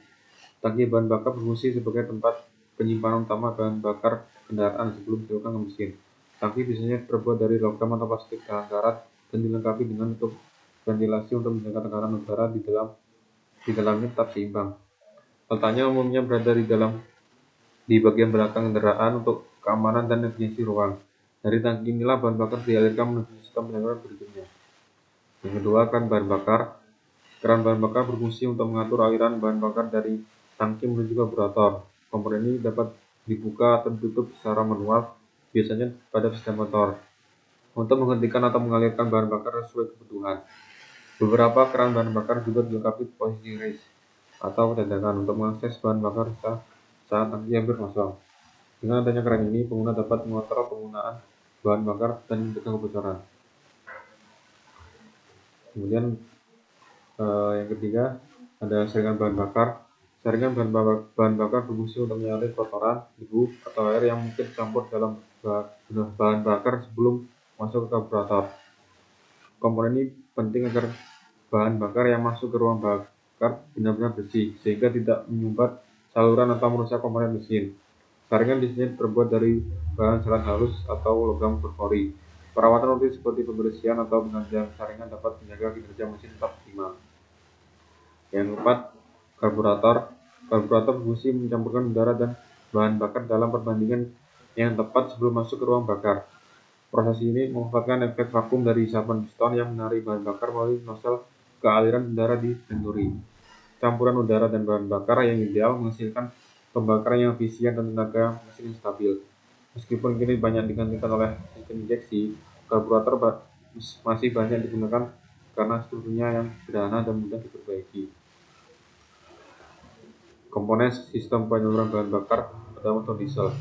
Tangki bahan bakar berfungsi sebagai tempat penyimpanan utama bahan bakar kendaraan sebelum dimasukkan ke mesin. Tangki biasanya terbuat dari logam atau plastik tahan karat dan dilengkapi dengan tutup ventilasi untuk menjaga tekanan udara di dalamnya tetap seimbang. Letaknya umumnya berada di bagian belakang kendaraan untuk keamanan dan efisiensi ruang. Dari tangki inilah bahan bakar dialirkan menuju sistem penyaluran berikutnya. Yang kedua, keran bahan bakar. Keran bahan bakar berfungsi untuk mengatur aliran bahan bakar dari tangki menuju karburator. Komponen ini dapat dibuka atau ditutup secara manual, biasanya pada sistem motor, untuk menghentikan atau mengalirkan bahan bakar sesuai kebutuhan. Beberapa keran bahan bakar juga dilengkapi posisi raise atau dadakan untuk mengakses bahan bakar saat tangki hampir kosong. Dengan adanya keran ini, pengguna dapat mengontrol penggunaan bahan bakar dan mencegah kebocoran. Kemudian yang ketiga, ada saringan bahan bakar. Saringan bahan bakar berfungsi untuk menyaring kotoran, debu, atau air yang mungkin campur dalam bahan bakar sebelum masuk ke karburator. Komponen ini penting agar bahan bakar yang masuk ke ruang bakar benar-benar bersih, sehingga tidak menyumbat saluran atau merusak komponen mesin. Saringan biasanya terbuat dari bahan serat halus atau logam berpori. Perawatan rutin seperti pembersihan atau penggantian saringan dapat menjaga kinerja mesin tetap optimal. Yang keempat, karburator. Karburator berfungsi mencampurkan udara dan bahan bakar dalam perbandingan yang tepat sebelum masuk ke ruang bakar. Proses ini memanfaatkan efek vakum dari isapan piston yang menarik bahan bakar melalui nozzle ke aliran udara di venturi. Campuran udara dan bahan bakar yang ideal menghasilkan pembakaran yang efisien dan tenaga mesin yang stabil. Meskipun kini banyak digantikan oleh sistem injeksi, karburator masih banyak digunakan karena strukturnya yang sederhana dan mudah diperbaiki. Komponen sistem penyaluran bahan bakar pada motor diesel.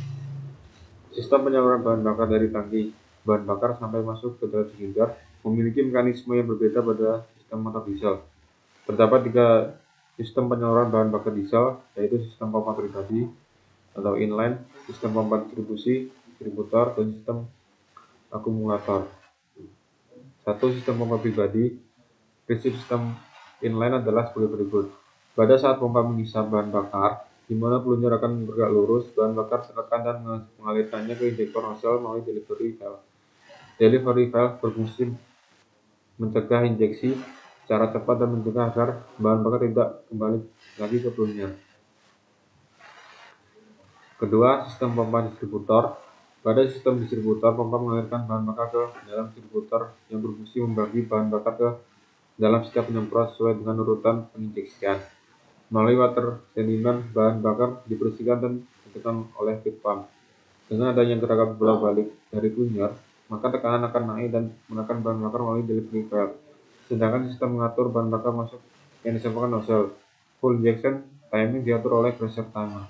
Sistem penyaluran bahan bakar dari tangki bahan bakar sampai masuk ke dalam silinder memiliki mekanisme yang berbeda pada sistem motor diesel. Terdapat 3 sistem penyaluran bahan bakar diesel, yaitu sistem pompa pribadi atau inline, sistem pompa distribusi, distributor, dan sistem akumulator. 1. Sistem pompa pribadi. Prinsip sistem inline adalah sebagai berikut. Pada saat pompa menghisap bahan bakar, di mana peluncur akan bergerak lurus, bahan bakar tekan dan mengalirkannya ke injektor nozzle melalui delivery valve. Delivery valve berfungsi mencegah injeksi secara cepat dan mencegah agar bahan bakar tidak kembali lagi ke peluncur. Kedua, sistem pompa distributor. Pada sistem distributor, pompa mengalirkan bahan bakar ke dalam distributor yang berfungsi membagi bahan bakar ke dalam setiap penyemprot sesuai dengan urutan penginjeksian. Melalui water sedimen, bahan bakar dibersihkan dan ditekan oleh feed pump. Dengan adanya gerakan bolak-balik dari plunger, maka tekanan akan naik dan menekan bahan bakar melalui delivery valve. Sedangkan sistem mengatur bahan bakar masuk yang disebutkan nozzle. Full injection timing diatur oleh pressure timer.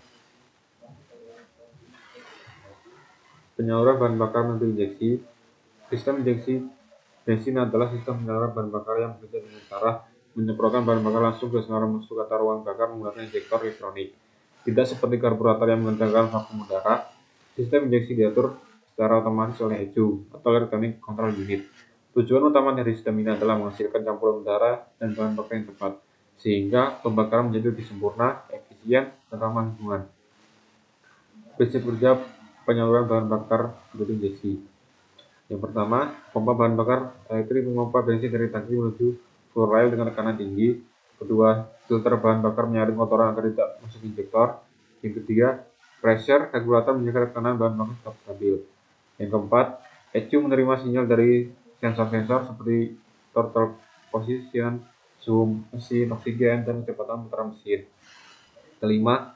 Penyaluran bahan bakar melalui injeksi. Sistem injeksi bensin adalah sistem penyaluran bahan bakar yang bekerja dengan cara menyemprotkan bahan bakar langsung ke saluran masuk atau ruang bakar menggunakan injektor elektronik. Tidak seperti karburator yang menggunakan vakum udara, sistem injeksi diatur secara otomatis oleh ECU atau Electronic Control Unit. Tujuan utama dari sistem ini adalah menghasilkan campuran udara dan bahan bakar yang tepat, sehingga pembakaran menjadi lebih sempurna, efisien, dan ramah lingkungan. Prinsip kerja penyaluran bahan bakar melalui injeksi. Yang pertama, pompa bahan bakar elektrik memompa bensin dari tangki menuju floor rail dengan tekanan tinggi. Kedua, filter bahan bakar menyaring kotoran agar tidak masuk injektor. Yang ketiga, pressure regulator menjaga tekanan bahan bakar tetap stabil. Yang keempat, ECU menerima sinyal dari sensor-sensor seperti throttle position, zoom, mesin, oksigen, dan kecepatan putaran mesin. Kelima,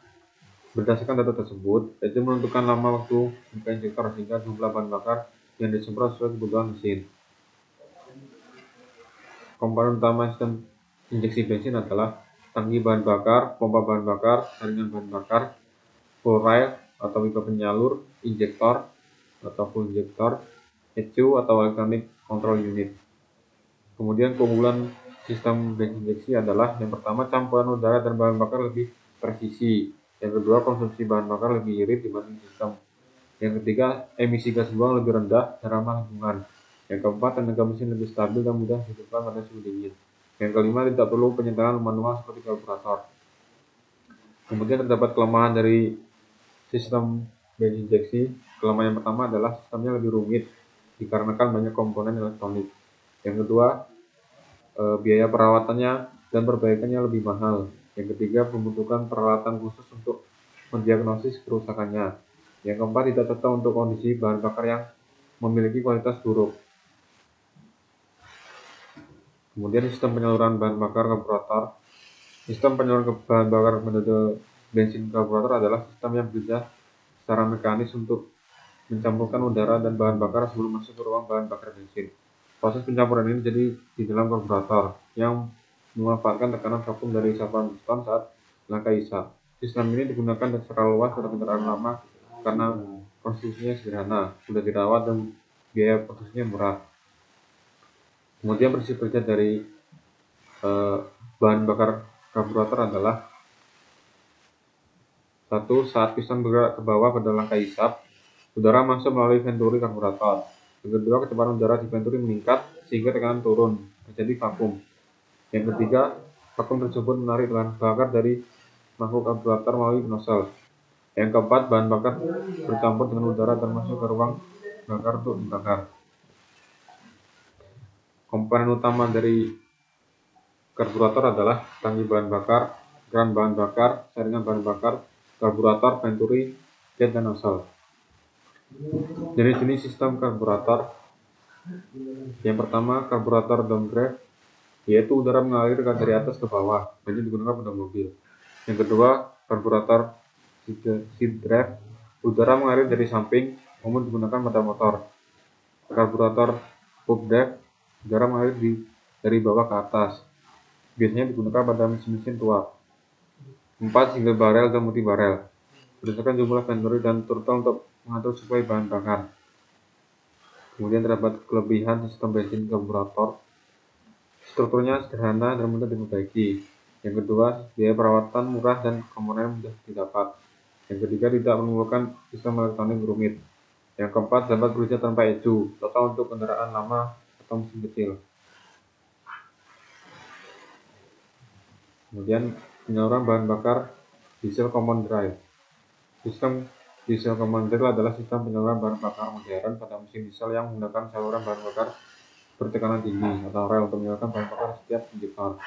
berdasarkan data tersebut, ECU menentukan lama waktu buka injektor sehingga jumlah bahan bakar yang disemprot sesuai kebutuhan mesin. Komponen utama sistem injeksi bensin adalah tangki bahan bakar, pompa bahan bakar, saringan bahan bakar, full rail atau pipa penyalur, injektor atau full injektor, ECU atau Electronic Control Unit. Kemudian keunggulan sistem bensin injeksi adalah yang pertama, campuran udara dan bahan bakar lebih presisi. Yang kedua, konsumsi bahan bakar lebih irit dibanding sistem. Yang ketiga, emisi gas buang lebih rendah dan ramah lingkungan. Yang keempat, tenaga mesin lebih stabil dan mudah dihidupkan pada suhu dingin. Yang kelima, tidak perlu penyetelan manual seperti karburator. Kemudian terdapat kelemahan dari sistem bensin injeksi. Kelemahan yang pertama adalah sistemnya lebih rumit dikarenakan banyak komponen elektronik. Yang kedua, biaya perawatannya dan perbaikannya lebih mahal. Yang ketiga, membutuhkan peralatan khusus untuk mendiagnosis kerusakannya. Yang keempat, tidak cocok untuk kondisi bahan bakar yang memiliki kualitas buruk. Kemudian sistem penyaluran bahan bakar karburator. Sistem penyaluran bahan bakar metode bensin karburator adalah sistem yang bekerja secara mekanis untuk mencampurkan udara dan bahan bakar sebelum masuk ke ruang bahan bakar bensin. Proses pencampuran ini terjadi di dalam karburator yang memanfaatkan tekanan vakum dari isapan piston saat langkah isap. Sistem ini digunakan secara luas pada kendaraan lama karena konstruksinya sederhana, mudah dirawat, dan biaya produksinya murah. Kemudian prinsip kerja dari bahan bakar karburator adalah: 1. Saat piston bergerak ke bawah pada langkah isap, udara masuk melalui venturi karburator. Yang kedua, kecepatan udara di venturi meningkat sehingga tekanan turun, terjadi vakum. Yang ketiga, vakum tersebut menarik bahan bakar dari mangkuk karburator melalui nozzle. Yang keempat, bahan bakar bercampur dengan udara dan masuk ke ruang bakar untuk dibakar. Komponen utama dari karburator adalah tangki bahan bakar, keran bahan bakar, saringan bahan bakar, karburator, venturi, jet, dan nozzle. Jenis-jenis sistem karburator. Yang pertama, karburator downdraft, yaitu udara mengalir dari atas ke bawah, banyak digunakan pada mobil. Yang kedua, karburator seat draft, udara mengalir dari samping, umum digunakan pada motor. Karburator pump draft, udara mengalir dari bawah ke atas, biasanya digunakan pada mesin-mesin tua. 4. Single barrel dan multi barrel, berdasarkan jumlah venturi dan throttle untuk mengatur suplai bahan bakar. Kemudian terdapat kelebihan sistem bensin karburator. Strukturnya sederhana dan mudah diperbaiki. Yang kedua, biaya perawatan murah dan komponen mudah didapat. Yang ketiga, tidak menimbulkan sistem elektronik rumit. Yang keempat, dapat bekerja tanpa ecu, total untuk kendaraan lama atau mesin kecil. Kemudian, penyaluran bahan bakar diesel common drive. Sistem diesel common drive adalah sistem penyaluran bahan bakar modern pada mesin diesel yang menggunakan saluran bahan bakar bertekanan tinggi atau rel untuk menyalakan bahan bakar setiap injektor.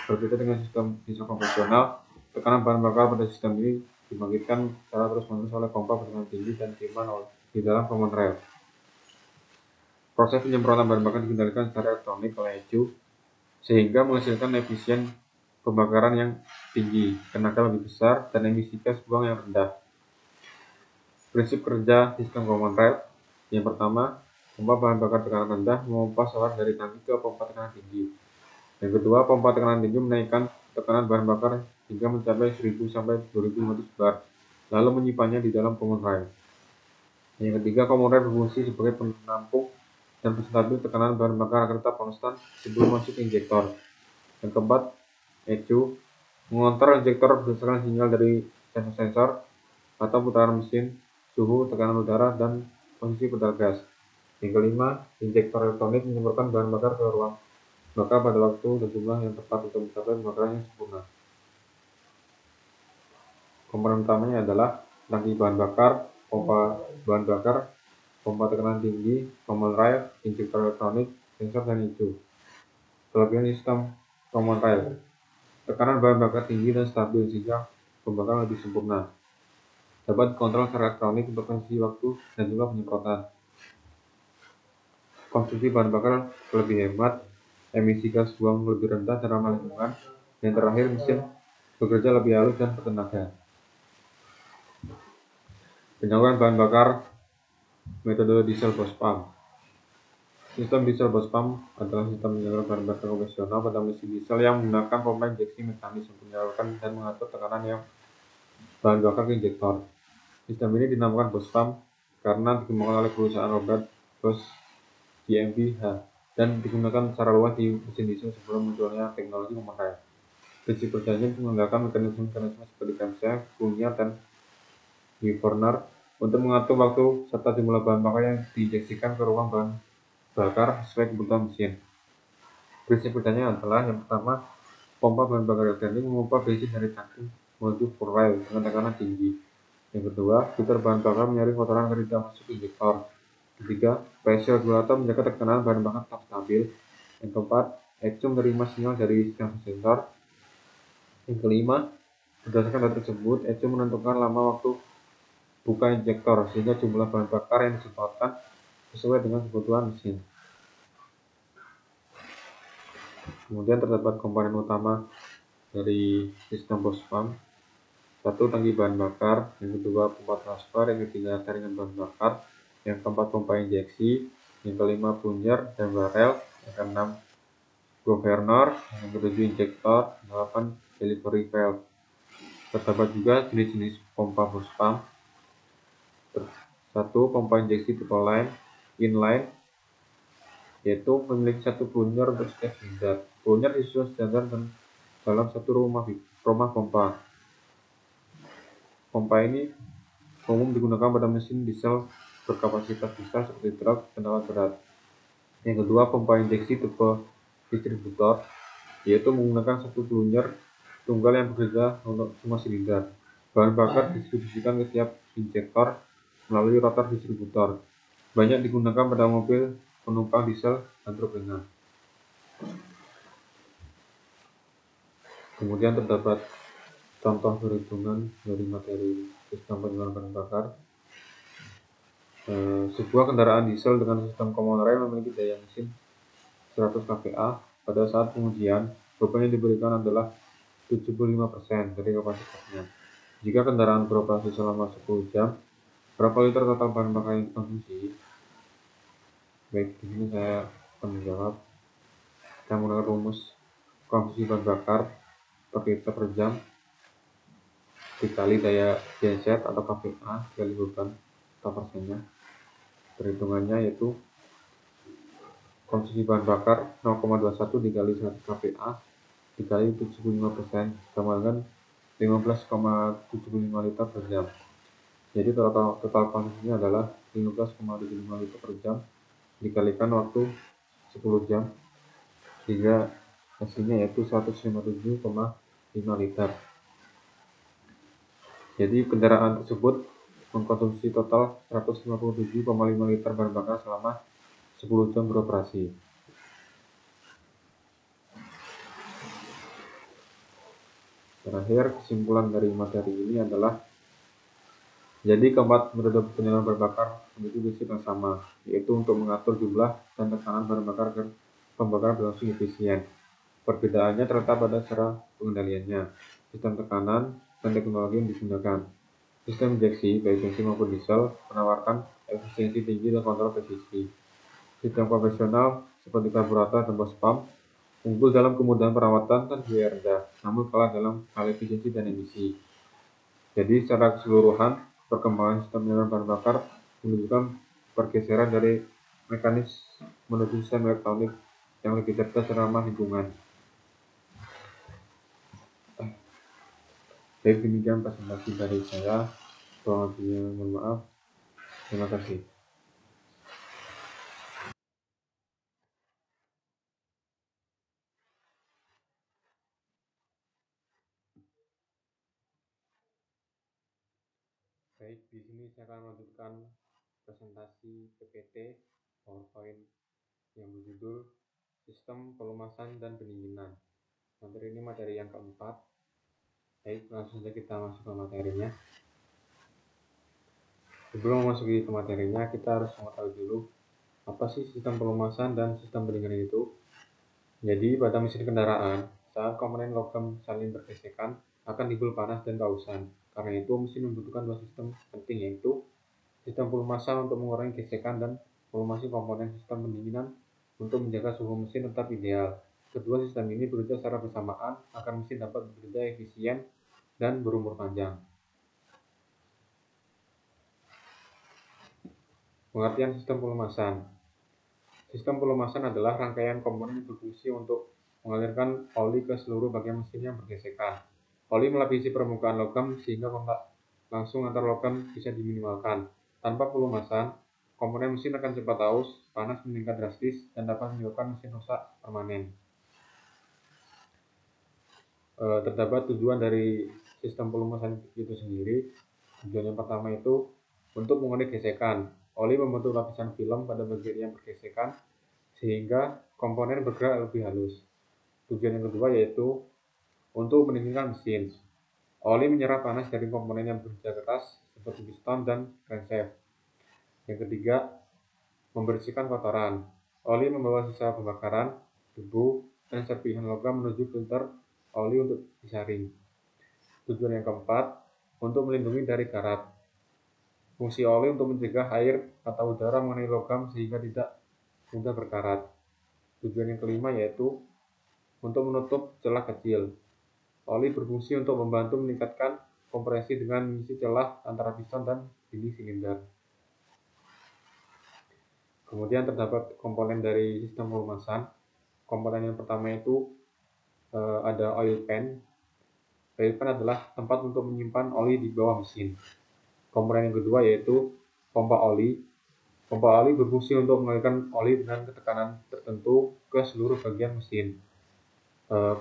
Berbeda dengan sistem diesel konvensional, tekanan bahan bakar pada sistem ini dibangkitkan secara terus-menerus oleh pompa bertekanan tinggi dan disimpan di dalam common rail. Proses penyemprotan bahan bakar dikendalikan secara elektronik oleh ECU sehingga menghasilkan efisien pembakaran yang tinggi, tenaga lebih besar, dan emisi gas buang yang rendah. Prinsip kerja sistem common rail. Yang pertama, pompa bahan bakar tekanan rendah memompa solar dari tangki ke pompa tekanan tinggi. Yang kedua, pompa tekanan tinggi menaikkan tekanan bahan bakar hingga mencapai 1000 sampai 2500 bar, lalu menyimpannya di dalam common rail. Yang ketiga, common rail berfungsi sebagai penampung dan penstabil tekanan bahan bakar agar tetap konstan sebelum masuk ke injektor. Yang keempat, ECU mengontrol injektor berdasarkan sinyal dari sensor-sensor atau putaran mesin, suhu, tekanan udara, dan posisi pedal gas. Yang kelima, injektor elektronik menyemprotkan bahan bakar ke ruang bakar pada waktu dan jumlah yang tepat untuk mencapai pembakaran yang sempurna. Komponen utamanya adalah tangki bahan bakar, pompa bahan bakar, pompa tekanan tinggi, common rail, injektor elektronik, sensor, dan ECU. Kelebihan sistem common rail: tekanan bahan bakar tinggi dan stabil sehingga pembakaran lebih sempurna. Dapat kontrol secara elektronik untuk posisi waktu dan jumlah penyemprotan. Konsumsi bahan bakar lebih hemat, emisi gas buang lebih rendah dan ramah lingkungan. Yang terakhir, mesin bekerja lebih halus dan bertenaga. Penyaluran bahan bakar metode diesel boss pump. Sistem diesel boss pump adalah sistem penyaluran bahan bakar konvensional pada mesin diesel yang menggunakan pompa injeksi mekanis untuk menyalurkan dan mengatur tekanan yang bahan bakar ke injektor. Sistem ini dinamakan boss pump karena dikembangkan oleh perusahaan Robert Bosch GmbH dan digunakan secara luas di mesin diesel sebelum munculnya teknologi common rail. Prinsip kerjanya menggunakan mekanisme seperti camshaft, punya, dan governor untuk mengatur waktu serta jumlah bahan bakar yang diinjeksikan ke ruang bahan bakar sesuai kebutuhan mesin. Prinsip kerjanya adalah yang pertama, pompa bahan bakar elektronik memompa bensin dari tangki menuju fuel rail dengan tekanan tinggi. Yang kedua, filter bahan bakar menyaring kotoran agar tidak masuk ke injektor. Ketiga, pressure regulator menjaga tekanan bahan bakar tetap stabil. Yang keempat, ECU menerima sinyal dari sensor. Yang kelima, berdasarkan data tersebut, ECU menentukan lama waktu buka injektor sehingga jumlah bahan bakar yang disemprotkan sesuai dengan kebutuhan mesin. Kemudian terdapat komponen utama dari sistem boss pump. Satu, tangki bahan bakar. Yang kedua, pompa transfer. Yang ketiga, saringan bahan bakar. Yang keempat, pompa injeksi. Yang kelima, plunger dan barel. Yang keenam, governor. Yang ketujuh, injektor. 8, delivery valve. Terdapat juga jenis-jenis pompa boss pump. Satu, pompa injeksi tipe inline, yaitu memiliki satu plunger untuk setiap silinder. Plunger disusun standar dan dalam satu rumah pompa. Pompa ini umum digunakan pada mesin diesel berkapasitas besar seperti truk dan alat berat. Yang kedua, pompa injeksi tipe distributor, yaitu menggunakan satu plunger tunggal yang bekerja untuk semua silinder. Bahan bakar didistribusikan ke tiap injektor melalui rotor distributor. Banyak digunakan pada mobil penumpang diesel dan truk ringan. Kemudian terdapat contoh perhitungan dari materi sistem penyaluran bahan bakar. Sebuah kendaraan diesel dengan sistem common rail memiliki daya mesin 100 kVA. Pada saat pengujian, beban yang diberikan adalah 75% dari kapasitasnya. Jika kendaraan beroperasi selama 10 jam, berapa liter total bahan bakar yang dikonsumsi? Baik, di sini saya akan menjawab. Kita menggunakan rumus konsumsi bahan bakar per liter per jam dikali daya genset atau kVA dikali beban atau persennya. Perhitungannya yaitu konsumsi bahan bakar 0,21 dikali 100 kPa dikali 75% sama dengan 15,75 liter per jam. Jadi total konsumsinya adalah 15,75 liter per jam dikalikan waktu 10 jam, sehingga hasilnya yaitu 157,5 liter. Jadi kendaraan tersebut mengkonsumsi total 157,5 liter bahan bakar selama 10 jam beroperasi. Terakhir, kesimpulan dari materi ini adalah jadi keempat metode penyaluran bahan bakar memiliki prinsip yang sama, yaitu untuk mengatur jumlah dan tekanan bahan bakar agar pembakaran berlangsung efisien. Perbedaannya terletak pada cara pengendaliannya, sistem tekanan, dan teknologi yang digunakan. Sistem injeksi, baik bensin maupun diesel, menawarkan efisiensi tinggi dan kontrol presisi. Sistem konvensional, seperti karburator dan bos pump, unggul dalam kemudahan perawatan dan biaya rendah, namun kalah dalam hal efisiensi dan emisi. Jadi secara keseluruhan, perkembangan sistem penyaluran bahan bakar menunjukkan pergeseran dari mekanis menuju sistem elektronik yang lebih cerdas dan ramah lingkungan. Baik, demikian presentasi dari saya. Kurang lebihnya mohon maaf. Terima kasih. Baik, di sini saya akan melanjutkan presentasi PPT PowerPoint yang berjudul Sistem Pelumasan dan Pendinginan. Materi ini materi yang keempat. Baik, langsung saja kita masuk ke materinya. Sebelum memasuki ke materinya, kita harus mengetahui dulu apa sih sistem pelumasan dan sistem pendinginan itu. Jadi, pada mesin kendaraan, saat komponen logam saling bergesekan, akan timbul panas dan kausan. Karena itu, mesin membutuhkan dua sistem penting, yaitu sistem pelumasan untuk mengurangi gesekan dan pelumasi komponen sistem pendinginan untuk menjaga suhu mesin tetap ideal. Kedua sistem ini bekerja secara bersamaan agar mesin dapat bekerja efisien dan berumur panjang. Pengertian sistem pelumasan. Sistem pelumasan adalah rangkaian komponen yang berfungsi untuk mengalirkan oli ke seluruh bagian mesin yang bergesekan. Oli melapisi permukaan logam sehingga kontak langsung antar logam bisa diminimalkan. Tanpa pelumasan, komponen mesin akan cepat aus, panas meningkat drastis, dan dapat menyebabkan mesin rusak permanen. Terdapat tujuan dari sistem pelumasan itu sendiri. Tujuan yang pertama itu untuk mengurangi gesekan. Oli membentuk lapisan film pada bagian yang bergesekan sehingga komponen bergerak lebih halus. Tujuan yang kedua yaitu untuk mendinginkan mesin. Oli menyerap panas dari komponen yang bekerja keras seperti piston dan crankshaft. Yang ketiga, membersihkan kotoran. Oli membawa sisa pembakaran, debu, dan serpihan logam menuju filter oli untuk disaring. Tujuan yang keempat, untuk melindungi dari karat. Fungsi oli untuk mencegah air atau udara mengenai logam sehingga tidak mudah berkarat. Tujuan yang kelima yaitu untuk menutup celah kecil. Oli berfungsi untuk membantu meningkatkan kompresi dengan mengisi celah antara piston dan dinding silinder. Kemudian terdapat komponen dari sistem pelumasan. Komponen yang pertama itu ada oil pan. Oil pan adalah tempat untuk menyimpan oli di bawah mesin. Komponen yang kedua yaitu pompa oli. Pompa oli berfungsi untuk mengalirkan oli dengan ketekanan tertentu ke seluruh bagian mesin.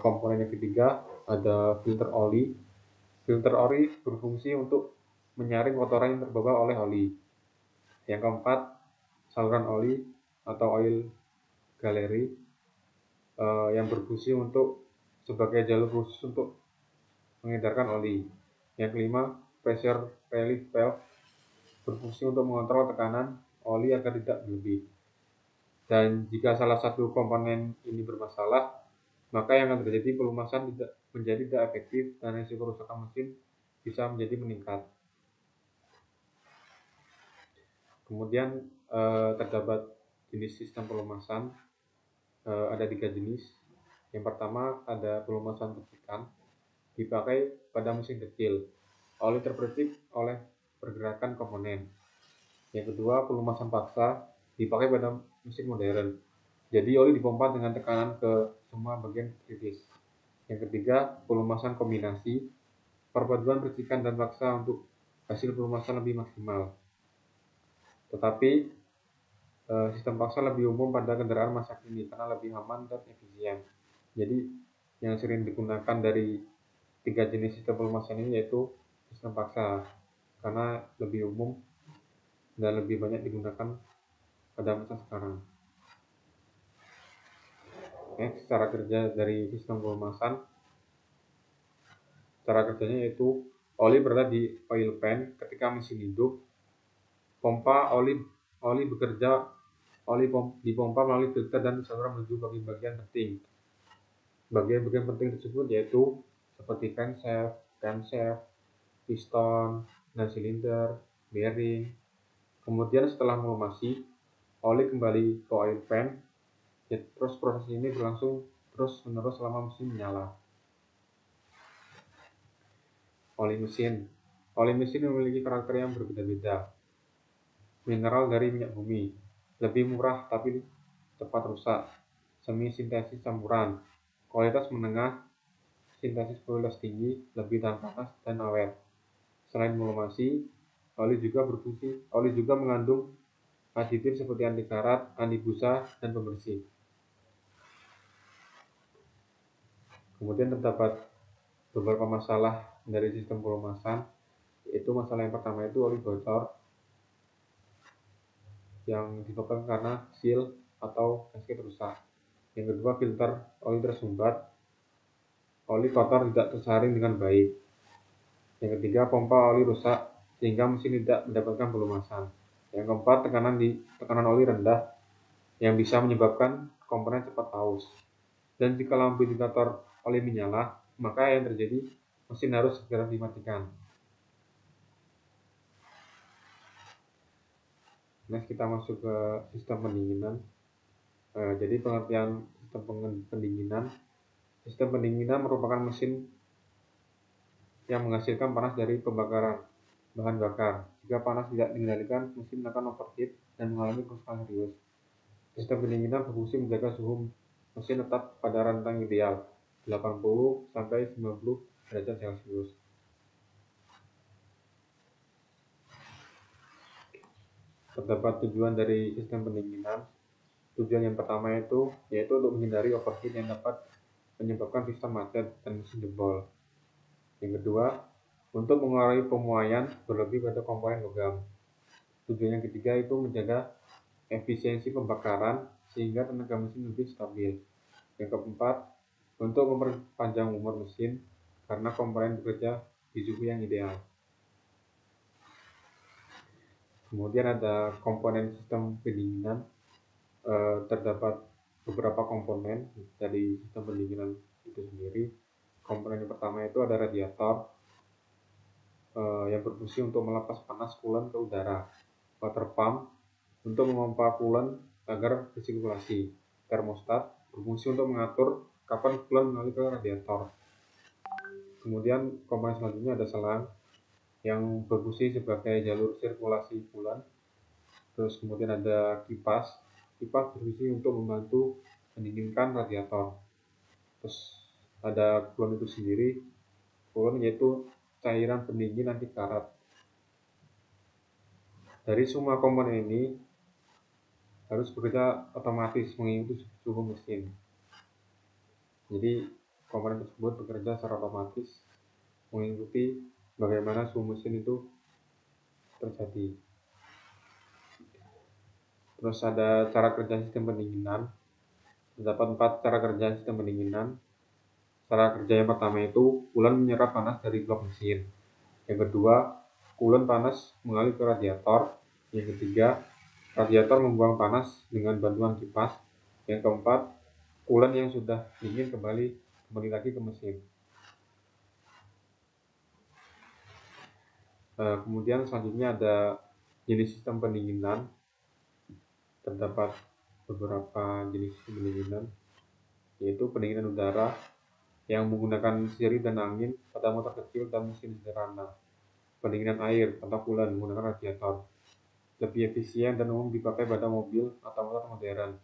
Komponen yang ketiga ada filter oli. Filter oli berfungsi untuk menyaring kotoran yang terbawa oleh oli. Yang keempat, saluran oli atau oil gallery yang berfungsi untuk sebagai jalur khusus untuk mengedarkan oli. Yang kelima, pressure relief valve berfungsi untuk mengontrol tekanan oli agar tidak berlebih. Dan jika salah satu komponen ini bermasalah, maka yang akan terjadi pelumasan tidak efektif dan risiko kerusakan mesin bisa menjadi meningkat. Kemudian terdapat jenis sistem pelumasan, ada 3 jenis. Yang pertama ada pelumasan percikan, dipakai pada mesin kecil. Oli terpercik oleh pergerakan komponen. Yang kedua pelumasan paksa, dipakai pada mesin modern. Jadi oli dipompa dengan tekanan ke semua bagian kritis. Yang ketiga, pelumasan kombinasi. Perpaduan percikan dan paksa untuk hasil pelumasan lebih maksimal. Tetapi sistem paksa lebih umum pada kendaraan masa kini karena lebih aman dan efisien. Jadi yang sering digunakan dari tiga jenis sistem pelumasan ini yaitu sistem paksa karena lebih umum dan lebih banyak digunakan pada masa sekarang. Cara kerja dari sistem pelumasan. Cara kerjanya yaitu oli berada di oil pan ketika mesin hidup. Pompa oli bekerja, dipompa melalui filter dan saluran menuju bagian-bagian penting. Bagian-bagian penting tersebut yaitu seperti crankshaft, piston, dan silinder, bearing. Kemudian setelah melumasi, oli kembali ke oil pan. Terus proses ini berlangsung terus-menerus selama mesin menyala. Oli mesin memiliki karakter yang berbeda-beda. Mineral dari minyak bumi, lebih murah tapi cepat rusak. Semi sintesis campuran, kualitas menengah, sintesis kualitas tinggi, lebih tahan panas dan awet. Selain melumasi, oli juga mengandung aditif seperti anti karat, anti busa, dan pembersih. Kemudian terdapat beberapa masalah dari sistem pelumasan, yaitu masalah yang pertama itu oli bocor yang disebabkan karena seal atau gasket rusak. Yang kedua, filter oli tersumbat, oli kotor tidak tersaring dengan baik. Yang ketiga, pompa oli rusak sehingga mesin tidak mendapatkan pelumasan. Yang keempat, tekanan oli rendah yang bisa menyebabkan komponen cepat paus. Dan jika lampu indikator oli menyala, maka yang terjadi mesin harus segera dimatikan. Next kita masuk ke sistem pendinginan. Jadi pengertian sistem pendinginan. Sistem pendinginan merupakan mesin yang menghasilkan panas dari pembakaran bahan bakar. Jika panas tidak dikendalikan, mesin akan overheat dan mengalami kerusakan serius. Sistem pendinginan berfungsi menjaga suhu mesin tetap pada rentang ideal 80 sampai 90 derajat Celcius. Terdapat tujuan dari sistem pendinginan. Tujuan yang pertama yaitu untuk menghindari overheat yang dapat menyebabkan piston macet dan mesin jebol. Yang kedua, untuk mengurangi pemuaian berlebih pada komponen logam. Tujuan yang ketiga itu menjaga efisiensi pembakaran sehingga tenaga mesin lebih stabil. Yang keempat, untuk memperpanjang umur mesin karena komponen bekerja di suhu yang ideal. Kemudian ada komponen sistem pendinginan. Terdapat beberapa komponen dari sistem pendinginan itu sendiri. Komponen yang pertama itu ada radiator yang berfungsi untuk melepas panas coolant ke udara. Water pump untuk memompa coolant agar bersirkulasi. Termostat berfungsi untuk mengatur kapan coolant mengalir ke radiator. Kemudian komponen selanjutnya ada selang yang berfungsi sebagai jalur sirkulasi coolant. Terus kemudian ada kipas berfungsi untuk membantu mendinginkan radiator. Terus ada coolant itu sendiri, coolant yaitu cairan pendingin anti karat. Dari semua komponen ini harus bekerja otomatis mengikuti suhu mesin. Jadi komponen tersebut bekerja secara otomatis mengikuti bagaimana suhu mesin itu terjadi. Terus ada cara kerja sistem pendinginan. Terdapat 4 cara kerja sistem pendinginan. Cara kerja yang pertama itu coolant menyerap panas dari blok mesin. Yang kedua, coolant panas mengalir ke radiator. Yang ketiga, radiator membuang panas dengan bantuan kipas. Yang keempat, coolant yang sudah dingin kembali lagi ke mesin. Kemudian selanjutnya ada jenis sistem pendinginan. Terdapat beberapa jenis pendinginan, yaitu pendinginan udara yang menggunakan sirip dan angin pada motor kecil dan mesin sederhana. Pendinginan air atau coolant menggunakan radiator. Lebih efisien dan umum dipakai pada mobil atau motor modern.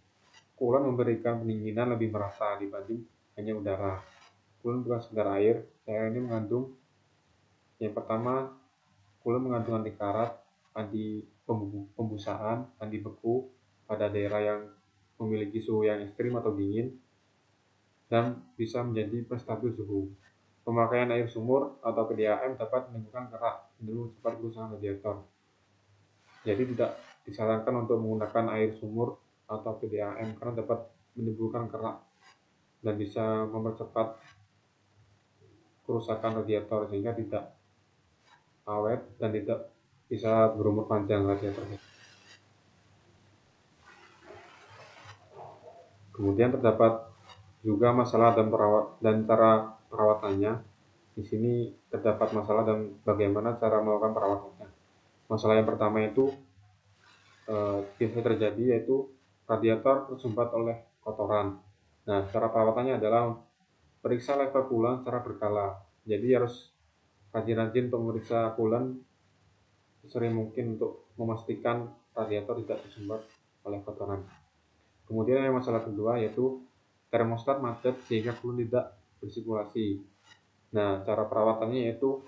Coolant memberikan pendinginan lebih merata dibanding hanya udara. Coolant bukan sekedar air, cairan ini mengandung yang pertama, coolant mengandung anti karat, anti pembusaan, anti beku pada daerah yang memiliki suhu yang ekstrim atau dingin, dan bisa menjadi penstabil suhu. Pemakaian air sumur atau PDAM dapat menimbulkan kerak menurut cepat kerusakan radiator. Jadi tidak disarankan untuk menggunakan air sumur atau PDAM karena dapat menimbulkan kerak dan bisa mempercepat kerusakan radiator sehingga tidak awet dan tidak bisa berumur panjang radiator. Kemudian terdapat juga masalah dan cara perawatannya. Di sini terdapat masalah dan bagaimana cara melakukan perawatannya. Masalah yang pertama itu biasa terjadi yaitu radiator tersumbat oleh kotoran. Nah, cara perawatannya adalah periksa level coolant secara berkala. Jadi harus rajin-rajin untuk memeriksa coolant sering mungkin untuk memastikan radiator tidak tersumbat oleh kotoran. Kemudian yang masalah kedua yaitu termostat macet sehingga coolant tidak bersirkulasi. Nah, cara perawatannya yaitu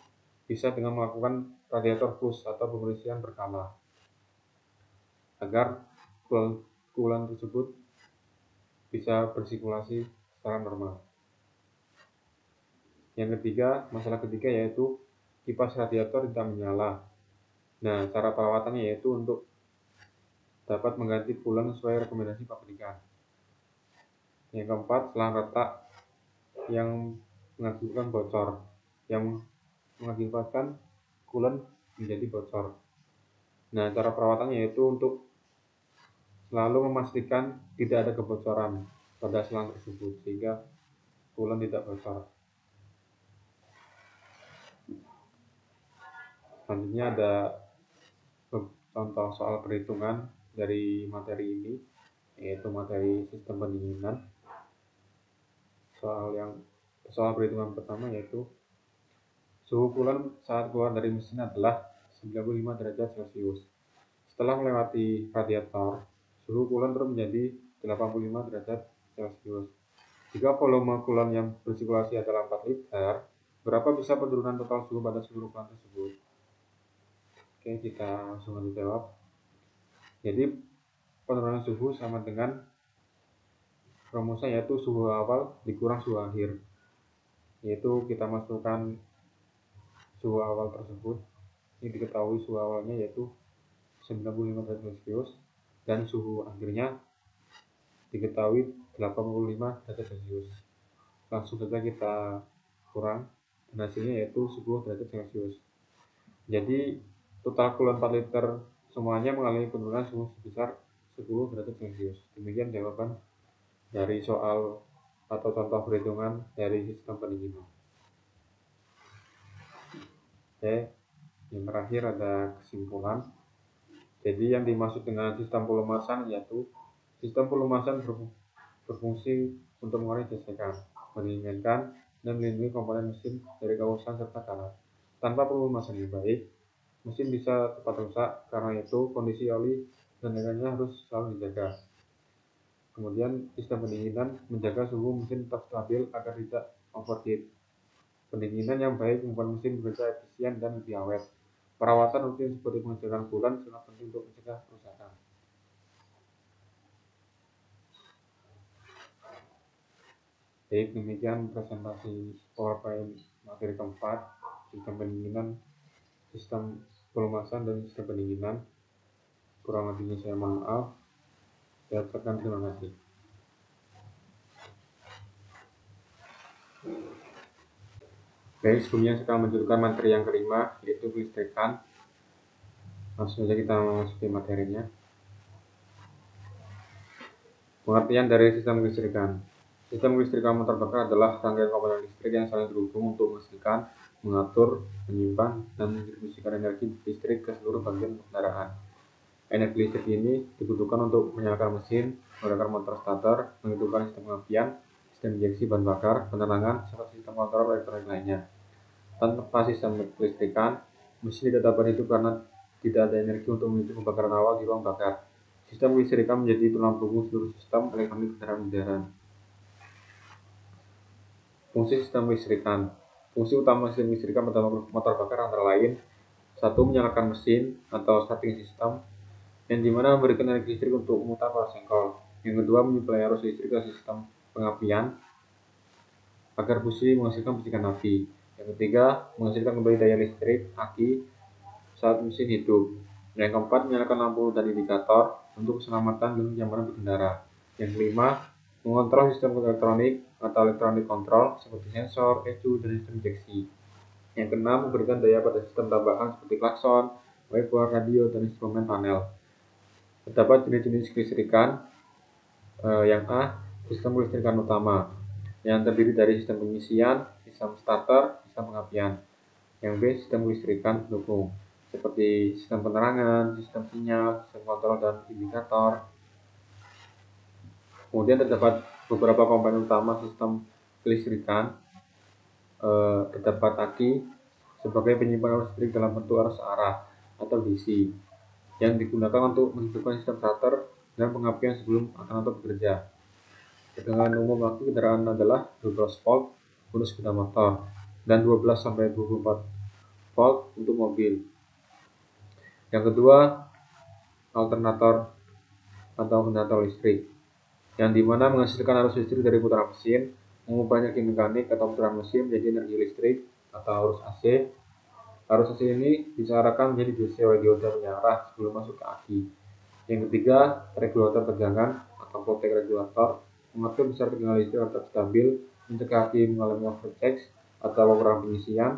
bisa dengan melakukan radiator flush atau pembersihan berkala agar coolant tersebut bisa bersirkulasi secara normal. Yang ketiga, masalah ketiga yaitu kipas radiator tidak menyala. Nah, cara perawatannya yaitu untuk dapat mengganti coolant sesuai rekomendasi pabrikan. Yang keempat, selang retak yang mengakibatkan bocor, yang mengakibatkan coolant menjadi bocor. Nah, cara perawatannya yaitu untuk selalu memastikan tidak ada kebocoran pada selang tersebut sehingga coolant tidak bocor. Selanjutnya ada contoh soal perhitungan dari materi ini, yaitu materi sistem pendinginan. Soal perhitungan pertama yaitu suhu coolant saat keluar dari mesin adalah 95 derajat Celcius. Setelah melewati radiator, suhu coolant turun menjadi 85 derajat Celcius. Jika volume coolant yang bersirkulasi adalah 4 liter, berapa besar penurunan total suhu pada seluruh coolant tersebut? Oke, kita langsung aja jawab. Jadi penurunan suhu sama dengan rumusnya yaitu suhu awal dikurang suhu akhir. Yaitu kita masukkan suhu awal tersebut. Ini diketahui suhu awalnya yaitu 95 derajat Celcius dan suhu akhirnya diketahui 85 derajat Celcius. Langsung saja kita kurang dan hasilnya yaitu 10 derajat Celcius. Jadi total coolant 4 liter semuanya mengalami penurunan suhu sebesar 10 derajat Celcius. Demikian jawaban dari soal atau contoh perhitungan dari sistem pendinginan. Oke, yang terakhir ada kesimpulan. Jadi yang dimaksud dengan sistem pelumasan yaitu sistem pelumasan berfungsi untuk mengurangi gesekan, meringankan, dan melindungi komponen mesin dari keusahan serta karat. Tanpa pelumasan yang baik, mesin bisa cepat rusak, karena itu kondisi oli dan airnya harus selalu dijaga. Kemudian sistem pendinginan menjaga suhu mesin tetap stabil agar tidak overheat. Pendinginan yang baik membuat mesin bekerja efisien dan lebih awet. Perawatan rutin seperti pengecekan coolant sangat penting untuk mencegah kerusakan. Baik, demikian presentasi PowerPoint materi keempat, sistem pendinginan, sistem pelumasan, dan sistem pendinginan. Kurang lebihnya saya mohon maaf. Saya ucapkan terima kasih. Baik, sebelumnya saya akan menunjukkan materi yang kelima, yaitu kelistrikan. Langsung saja kita memasuki materinya. Pengertian dari sistem kelistrikan. Sistem kelistrikan motor bakar adalah rangkaian komponen listrik yang saling terhubung untuk memastikan, mengatur, menyimpan, dan mendistribusikan energi listrik ke seluruh bagian kendaraan. Energi listrik ini dibutuhkan untuk menyalakan mesin, menggerakkan motor starter, menghidupkan sistem pengapaian, sistem injeksi bahan bakar, penerangan, serta sistem kontrol elektronik lainnya. Tanpa sistem kelistrikan, mesin tidak dapat hidup karena tidak ada energi untuk memicu pembakaran awal di ruang bakar. Sistem kelistrikan menjadi tulang punggung seluruh sistem elektronik kendaraan udara. Fungsi sistem kelistrikan. Fungsi utama sistem kelistrikan pada motor bakar antara lain: satu, menyalakan mesin atau starting system, yang dimana memberikan energi listrik untuk memutar power sengkol. Yang kedua, menyuplai arus listrik ke sistem pengapian agar busi menghasilkan percikan api. Yang ketiga, menghasilkan kembali daya listrik aki saat mesin hidup. Yang keempat, menyalakan lampu dan indikator untuk keselamatan dan kenyamanan berkendara. Yang kelima, mengontrol sistem elektronik atau elektronik kontrol seperti sensor, ECU, dan sistem injeksi. Yang keenam, memberikan daya pada sistem tambahan seperti klakson, wiper, radio, dan instrumen panel. Terdapat jenis-jenis kelistrikan. Yang A, sistem kelistrikan utama, yang terdiri dari sistem pengisian, sistem starter, sistem pengapian. Yang B, sistem kelistrikan pendukung, seperti sistem penerangan, sistem sinyal, sistem kontrol, dan indikator. Kemudian terdapat beberapa komponen utama sistem kelistrikan. Terdapat aki sebagai penyimpan arus listrik dalam bentuk arus arah atau DC, yang digunakan untuk menghidupkan sistem starter dan pengapian sebelum alternator bekerja. Tegangan umum aki kendaraan adalah 12 volt untuk sepeda motor dan 12-24 volt untuk mobil. Yang kedua, alternator atau generator listrik, yang dimana menghasilkan arus listrik dari putaran mesin, mengubah energi mekanik atau putaran mesin menjadi energi listrik atau arus AC. Arus AC ini diarahkan menjadi DC oleh dioda penyarah sebelum masuk ke aki. Yang ketiga, regulator tegangan atau voltage regulator, mengatur besar tegangan listrik agar tetap stabil, mencegah aki mengalami overcharge atau kekurangan pengisian.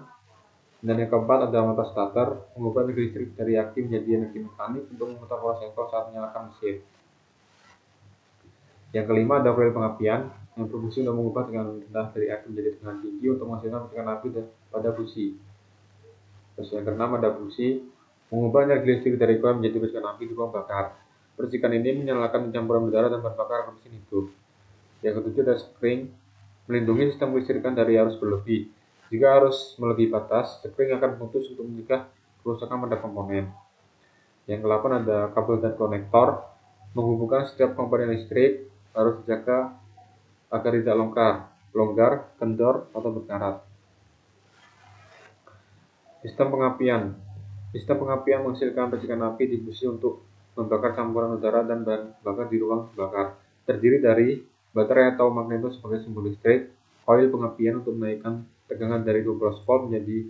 Dan yang keempat ada motor starter, mengubah energi listrik dari aki menjadi energi mekanik untuk memutar power sengkol saat menyalakan mesin. Yang kelima ada coil pengapian, yang berfungsi untuk mengubah tegangan rendah dari aki menjadi tegangan tinggi untuk menghasilkan percikan api pada busi. Terus yang keenam ada busi, mengubah energi listrik dari coil menjadi percikan api di ruang bakar. Percikan ini menyalakan pencampuran udara dan bahan bakar agar mesin hidup. Yang ketujuh ada spring, melindungi sistem kelistrikan dari arus berlebih. Jika arus melebihi batas, spring akan putus untuk mencegah kerusakan pada komponen. Yang kedelapan ada kabel dan konektor, menghubungkan setiap komponen listrik harus dijaga agar tidak longgar, kendor, atau berkarat. Sistem pengapian. Sistem pengapian menghasilkan percikan api di busi untuk membakar campuran udara dan bahan bakar di ruang bakar. Terdiri dari baterai atau magneto sebagai sumber listrik, koil pengapian untuk menaikkan tegangan dari 12 volt menjadi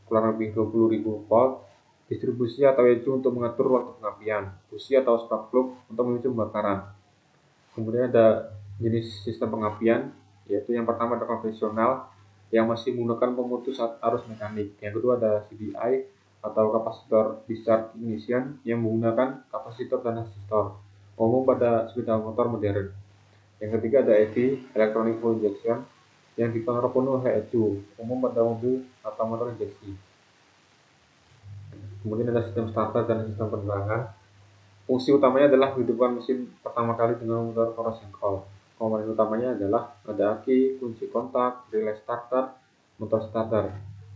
kurang lebih 20.000 volt, distribusi atau ECU untuk mengatur waktu pengapian, busi atau spark plug untuk memicu pembakaran. Kemudian ada jenis sistem pengapian, yaitu yang pertama ada konvensional, yang masih menggunakan pemutus arus mekanik. Yang kedua ada CDI atau kapasitor discharge ignition, yang menggunakan kapasitor dan resistor, umum pada sepeda motor modern. Yang ketiga ada EV, electronic fuel injection, yang dipengaruhi penuh oleh ECU, umum pada mobil atau motor injeksi. Kemudian ada sistem starter dan sistem penerangan. Fungsi utamanya adalah menghidupkan mesin pertama kali dengan memutar power sengkol. Komponen utamanya adalah ada aki, kunci kontak, relay starter, motor starter.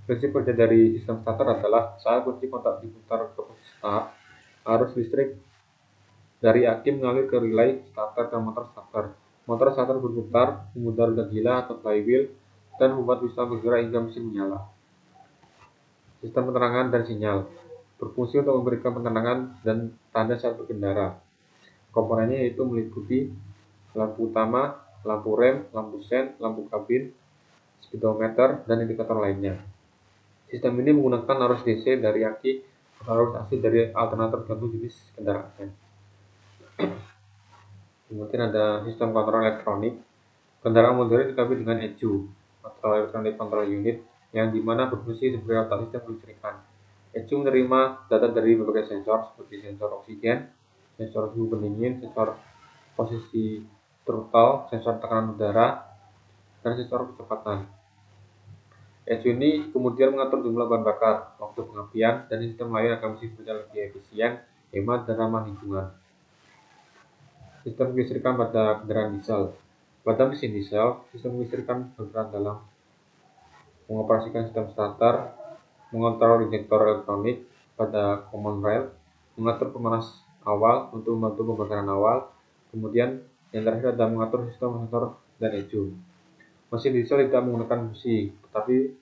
Prinsip kerja dari sistem starter adalah saat kunci kontak diputar ke posisi start, arus listrik dari aki mengalir ke relay starter dan motor starter. Motor starter berputar, memutar roda gila atau flywheel, dan membuat piston bergerak hingga mesin menyala. Sistem penerangan dan sinyal berfungsi untuk memberikan penerangan dan tanda saat berkendara. Komponennya yaitu meliputi lampu utama, lampu rem, lampu sen, lampu kabin, speedometer, dan indikator lainnya. Sistem ini menggunakan arus DC dari aki atau arus AC dari alternator tergantung jenis kendaraannya. Kemudian ada sistem kontrol elektronik. Kendaraan modern dilengkapi dengan ECU atau Electronic Control Unit, yang dimana berfungsi sebagai otak sistem kelistrikan. ECU menerima data dari berbagai sensor seperti sensor oksigen, sensor suhu pendingin, sensor posisi throttle, sensor tekanan udara, dan sensor kecepatan. ECU ini kemudian mengatur jumlah bahan bakar, waktu pengapian, dan sistem lain agar mesin bekerja lebih efisien, hemat, dan ramah lingkungan. Sistem kelistrikan pada kendaraan diesel. Pada mesin diesel, sistem kelistrikan berperan dalam mengoperasikan sistem starter, mengontrol injektor elektronik pada common rail, mengatur pemanas awal untuk membantu pembakaran awal. Kemudian yang terakhir ada mengatur sistem sensor dan ECU. Mesin diesel tidak menggunakan busi, tetapi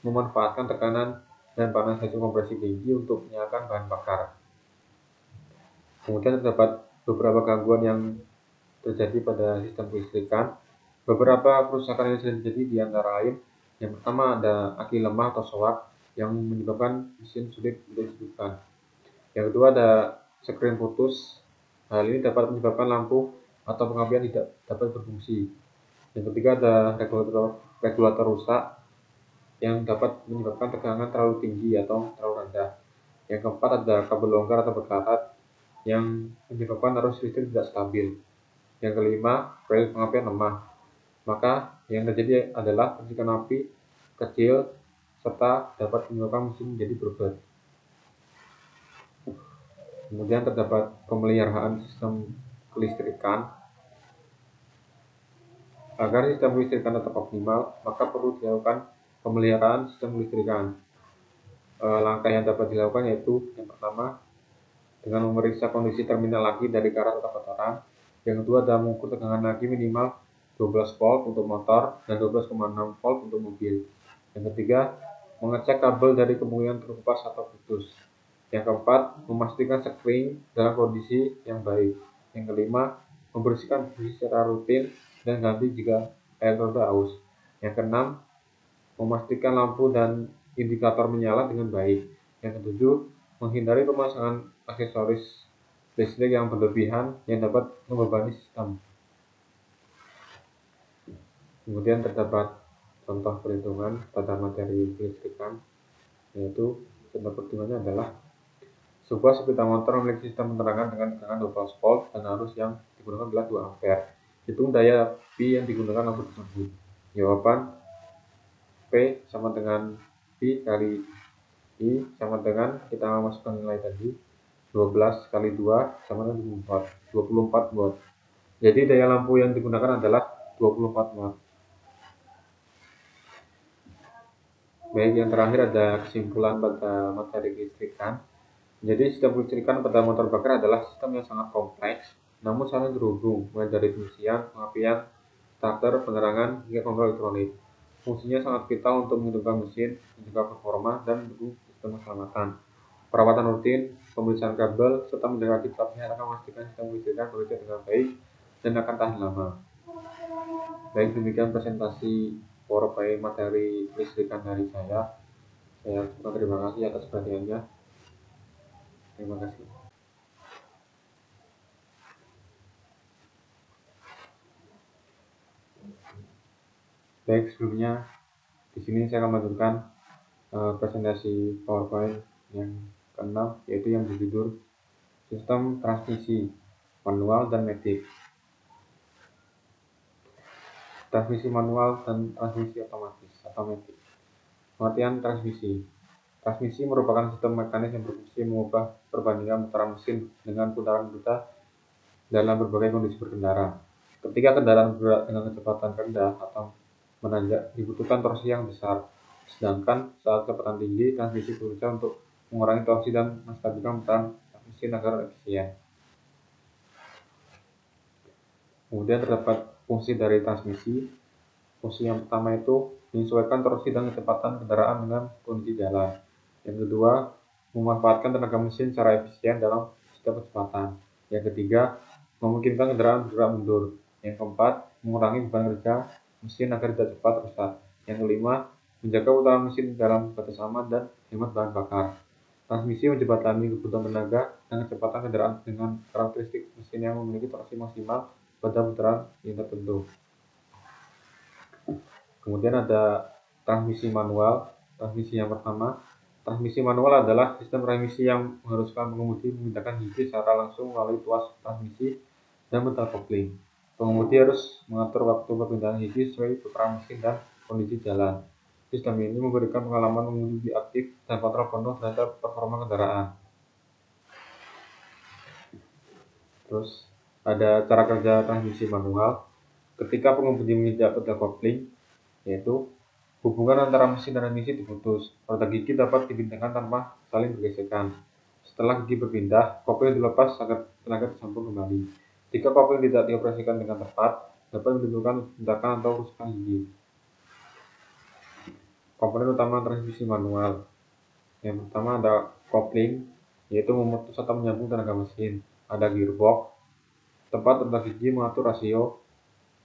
memanfaatkan tekanan dan panas hasil kompresi tinggi untuk menyalakan bahan bakar. Kemudian terdapat beberapa gangguan yang terjadi pada sistem kelistrikan. Beberapa kerusakan yang sering terjadi di antara lain, yang pertama ada aki lemah atau soak yang menyebabkan mesin sulit untuk dihidupkan. Yang kedua ada skrin putus. Hal ini dapat menyebabkan lampu atau pengapian tidak dapat berfungsi. Yang ketiga ada regulator rusak yang dapat menyebabkan tegangan terlalu tinggi atau terlalu rendah. Yang keempat ada kabel longgar atau berkarat yang menyebabkan arus listrik tidak stabil. Yang kelima, rel pengapian lemah. Maka yang terjadi adalah percikan api kecil serta dapat menyebabkan mesin menjadi berbet. Kemudian terdapat pemeliharaan sistem kelistrikan. Agar sistem kelistrikan tetap optimal, maka perlu dilakukan pemeliharaan sistem kelistrikan. Langkah yang dapat dilakukan yaitu yang pertama dengan memeriksa kondisi terminal aki dari karat atau kotoran. Yang kedua adalah mengukur tegangan aki minimal 12 volt untuk motor dan 12,6 volt untuk mobil. Yang ketiga, mengecek kabel dari kemungkinan terkupas atau putus. Yang keempat, memastikan skring dalam kondisi yang baik. Yang kelima, membersihkan busi secara rutin dan ganti jika elektroda aus. Yang keenam, memastikan lampu dan indikator menyala dengan baik. Yang ketujuh, menghindari pemasangan aksesoris listrik yang berlebihan yang dapat membebani sistem. Kemudian terdapat contoh perhitungan pada materi kelistrikan, yaitu contoh perhitungannya adalah sebuah sepeda motor memiliki sistem penerangan dengan tegangan 12 volt dan arus yang digunakan adalah 2 ampere. Hitung daya P yang digunakan lampu tersebut. Jawaban P sama dengan P kali I sama dengan, kita masukkan nilai tadi, 12 kali 2 sama dengan 24 watt. Jadi daya lampu yang digunakan adalah 24 watt. Baik, yang terakhir ada kesimpulan pada materi kelistrikan. Jadi sistem kelistrikan pada motor bakar adalah sistem yang sangat kompleks, namun saling terhubung, mulai dari pengisian, pengapian, starter, penerangan, hingga kontrol elektronik. Fungsinya sangat vital untuk menghidupkan mesin, menjaga performa, dan mendukung sistem keselamatan. Perawatan rutin, pemeriksaan kabel, serta menjaga kitabnya akan memastikan sistem kelistrikan bekerja dengan baik dan akan tahan lama. Baik, demikian presentasi PowerPoint materi kelistrikan dari saya. Saya ucapkan terima kasih atas perhatiannya. Terima kasih. Baik, sebelumnya di sini saya akan melanjutkan presentasi PowerPoint yang keenam, yaitu yang berjudul Sistem Transmisi Manual dan Matic. Transmisi manual dan transmisi otomatis atau matic. Pengertian transmisi. Transmisi merupakan sistem mekanis yang berfungsi mengubah perbandingan putaran mesin dengan putaran roda dalam berbagai kondisi berkendara. Ketika kendaraan bergerak dengan kecepatan rendah atau menanjak, dibutuhkan torsi yang besar. Sedangkan saat kecepatan tinggi, transmisi berusaha untuk mengurangi torsi dan menstabilkan putaran mesin agar efisien. Kemudian terdapat fungsi dari transmisi. Fungsi yang pertama itu menyesuaikan torsi dan kecepatan kendaraan dengan kondisi jalan. Yang kedua, memanfaatkan tenaga mesin secara efisien dalam setiap kecepatan. Yang ketiga, memungkinkan kendaraan bergerak mundur. Yang keempat, mengurangi beban kerja mesin agar tidak cepat rusak. Yang kelima, menjaga putaran mesin dalam batas aman dan hemat bahan bakar. Transmisi menjembatani kebutuhan tenaga dan kecepatan kendaraan dengan karakteristik mesin yang memiliki torsi maksimal pada putaran yang tertentu. Kemudian ada transmisi manual. Transmisi yang pertama, transmisi manual adalah sistem transmisi yang mengharuskan pengemudi memindahkan gigi secara langsung melalui tuas transmisi dan metal kopling. Pengemudi harus mengatur waktu perpindahan gigi sesuai putaran mesin dan kondisi jalan. Sistem ini memberikan pengalaman pengemudi aktif dan kontrol penuh terhadap performa kendaraan. Terus ada cara kerja transmisi manual. Ketika pengemudi menginjak pedal kopling, yaitu hubungan antara mesin dan transmisi diputus. Roda gigi dapat dipindahkan tanpa saling bergesekan. Setelah gigi berpindah, kopling dilepas agar tenaga tersambung kembali. Jika kopling tidak dioperasikan dengan tepat, dapat menimbulkan bentakan atau kerusakan gigi. Komponen utama transmisi manual. Yang pertama ada kopling, yaitu memutus atau menyambung tenaga mesin. Ada gearbox, tempat letak gigi mengatur rasio.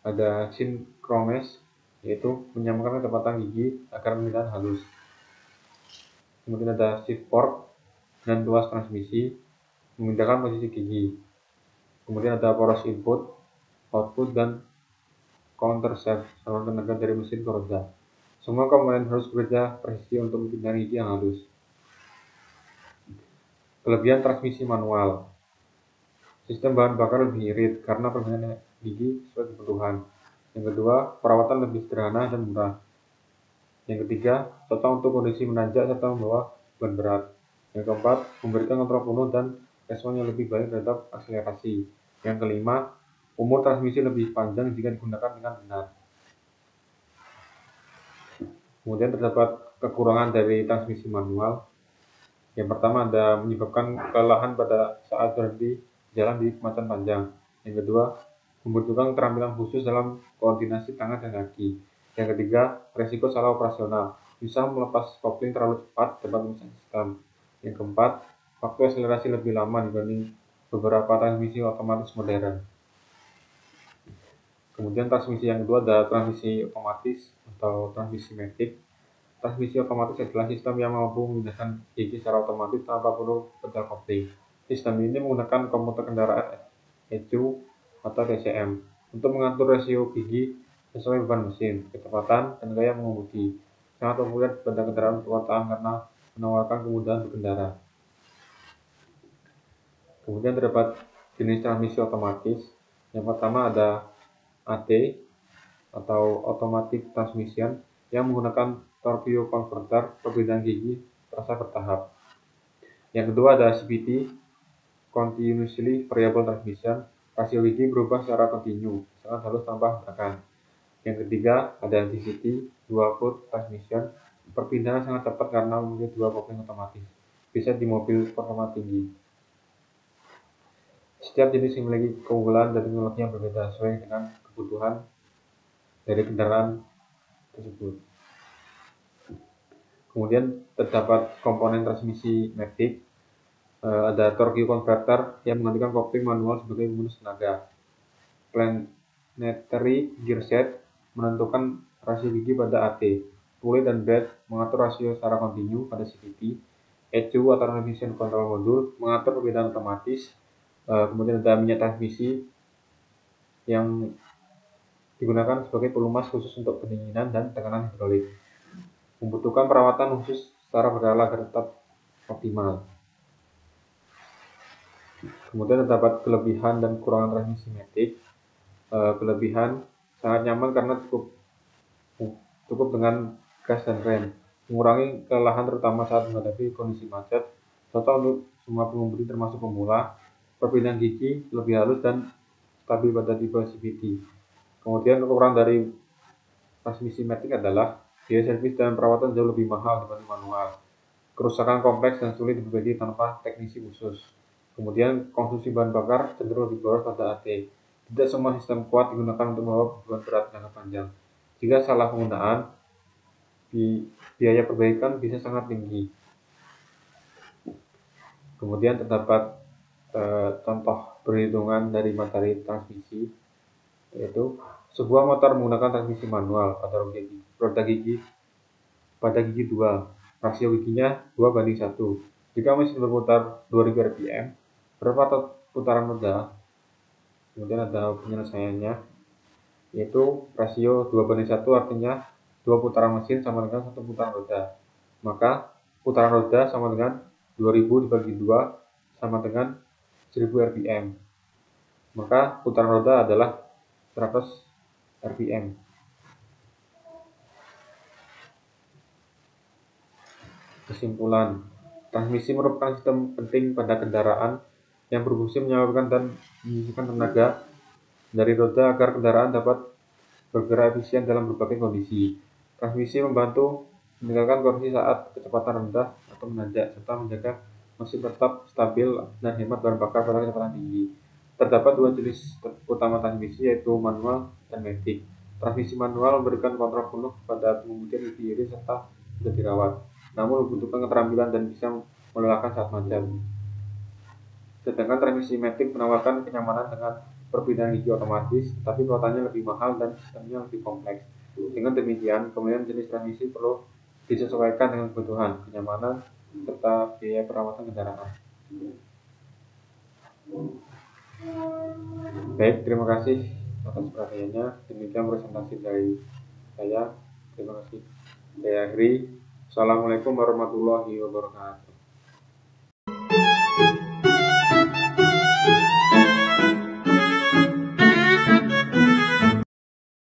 Ada sinkromes, yaitu menyamakan kecepatan gigi agar pemilihan halus. Kemudian ada shift fork dan tuas transmisi, memindahkan posisi gigi. Kemudian ada poros input, output, dan countershaft, saluran tenaga dari mesin ke roda. Semua komponen harus bekerja presisi untuk memindahkan gigi yang halus. Kelebihan transmisi manual. Sistem bahan bakar lebih irit karena permainan gigi sesuai kebutuhan. Yang kedua, perawatan lebih sederhana dan murah. Yang ketiga, cocok untuk kondisi menanjak serta membawa beban berat. Yang keempat, memberikan kontrol penuh dan respon yang lebih baik terhadap akselerasi. Yang kelima, umur transmisi lebih panjang jika digunakan dengan benar. Kemudian terdapat kekurangan dari transmisi manual. Yang pertama ada menyebabkan kelelahan pada saat berhenti jalan di kemacetan panjang. Yang kedua, membutuhkan keterampilan khusus dalam koordinasi tangan dan kaki. Yang ketiga, resiko salah operasional, bisa melepas kopling terlalu cepat dapat merusak sistem. Yang keempat, waktu akselerasi lebih lama dibanding beberapa transmisi otomatis modern. Kemudian transmisi yang kedua ada transmisi otomatis atau transmisi matic. Transmisi otomatis adalah sistem yang mampu memindahkan gigi secara otomatis tanpa perlu pedal kopling. Sistem ini menggunakan komputer kendaraan ECU atau TCM untuk mengatur rasio gigi sesuai beban mesin, kecepatan, dan gaya mengemudi. Sangat populer pada kendaraan perkotaan karena menawarkan kemudahan berkendara. Kemudian terdapat jenis transmisi otomatis. Yang pertama ada AT atau Automatic Transmission yang menggunakan torque converter perpindahan gigi terasa bertahap. Yang kedua ada CVT, Continuously Variable Transmission, rasio gigi berubah secara kontinu, sangat halus tanpa hentakan. Yang ketiga ada DCT, Dual Foot Transmission, perpindahan sangat cepat karena memiliki dua kopling otomatis, bisa di mobil performa tinggi. Setiap jenis memiliki keunggulan dan teknologi yang berbeda sesuai dengan kebutuhan dari kendaraan tersebut. Kemudian terdapat komponen transmisi matic, ada torque converter yang menggantikan kopling manual sebagai pemenuh tenaga. Planetary gear set menentukan rasio gigi pada AT. Pulley dan bed mengatur rasio secara kontinu pada CVT. ECU atau Transmission Control Module mengatur perbedaan otomatis. Kemudian ada minyak transmisi yang digunakan sebagai pelumas khusus untuk pendinginan dan tekanan hidrolik. Membutuhkan perawatan khusus secara berkala agar tetap optimal. Kemudian terdapat kelebihan dan kekurangan transmisi matic. Kelebihan sangat nyaman karena cukup dengan gas dan rem, mengurangi kelelahan terutama saat menghadapi kondisi macet, cocok untuk semua pengemudi termasuk pemula. Perpindahan gigi lebih halus dan stabil pada tipe CVT. Kemudian kekurangan dari transmisi matic adalah biaya servis dan perawatan jauh lebih mahal dibanding manual. Kerusakan kompleks dan sulit diperbaiki tanpa teknisi khusus. Kemudian konsumsi bahan bakar cenderung lebih boros pada AT. Tidak semua sistem kuat digunakan untuk membawa beban berat jangka panjang. Jika salah penggunaan, biaya perbaikan bisa sangat tinggi. Kemudian terdapat contoh perhitungan dari materi transmisi, yaitu sebuah motor menggunakan transmisi manual pada roda gigi pada gigi 2, rasio giginya 2:1. Jika mesin berputar 2000 rpm, berapa putaran roda? Kemudian ada penyelesaiannya, yaitu rasio 2:1 artinya 2 putaran mesin sama dengan 1 putaran roda. Maka putaran roda sama dengan 2000 dibagi 2 sama dengan 1000 rpm. Maka putaran roda adalah 100 rpm. Kesimpulan, transmisi merupakan sistem penting pada kendaraan yang berfungsi menyalurkan dan menyisihkan tenaga dari roda agar kendaraan dapat bergerak efisien dalam berbagai kondisi. Transmisi membantu meningkatkan kondisi saat kecepatan rendah atau menanjak, serta menjaga masih tetap stabil dan hemat bahan bakar pada kecepatan tinggi. Terdapat dua jenis utama transmisi, yaitu manual dan matic. Transmisi manual memberikan kontrol penuh pada pengemudi yang lebih irit serta sudah dirawat, namun membutuhkan keterampilan dan bisa melelahkan saat macet. Sedangkan transmisi matic menawarkan kenyamanan dengan perpindahan gigi otomatis, tapi perawatannya lebih mahal dan sistemnya lebih kompleks. Dengan demikian, pemilihan jenis transmisi perlu disesuaikan dengan kebutuhan, kenyamanan, serta biaya perawatan kendaraan. Baik, terima kasih atas perhatiannya. Demikian presentasi dari saya. Terima kasih. Saya akhiri. Assalamualaikum warahmatullahi wabarakatuh.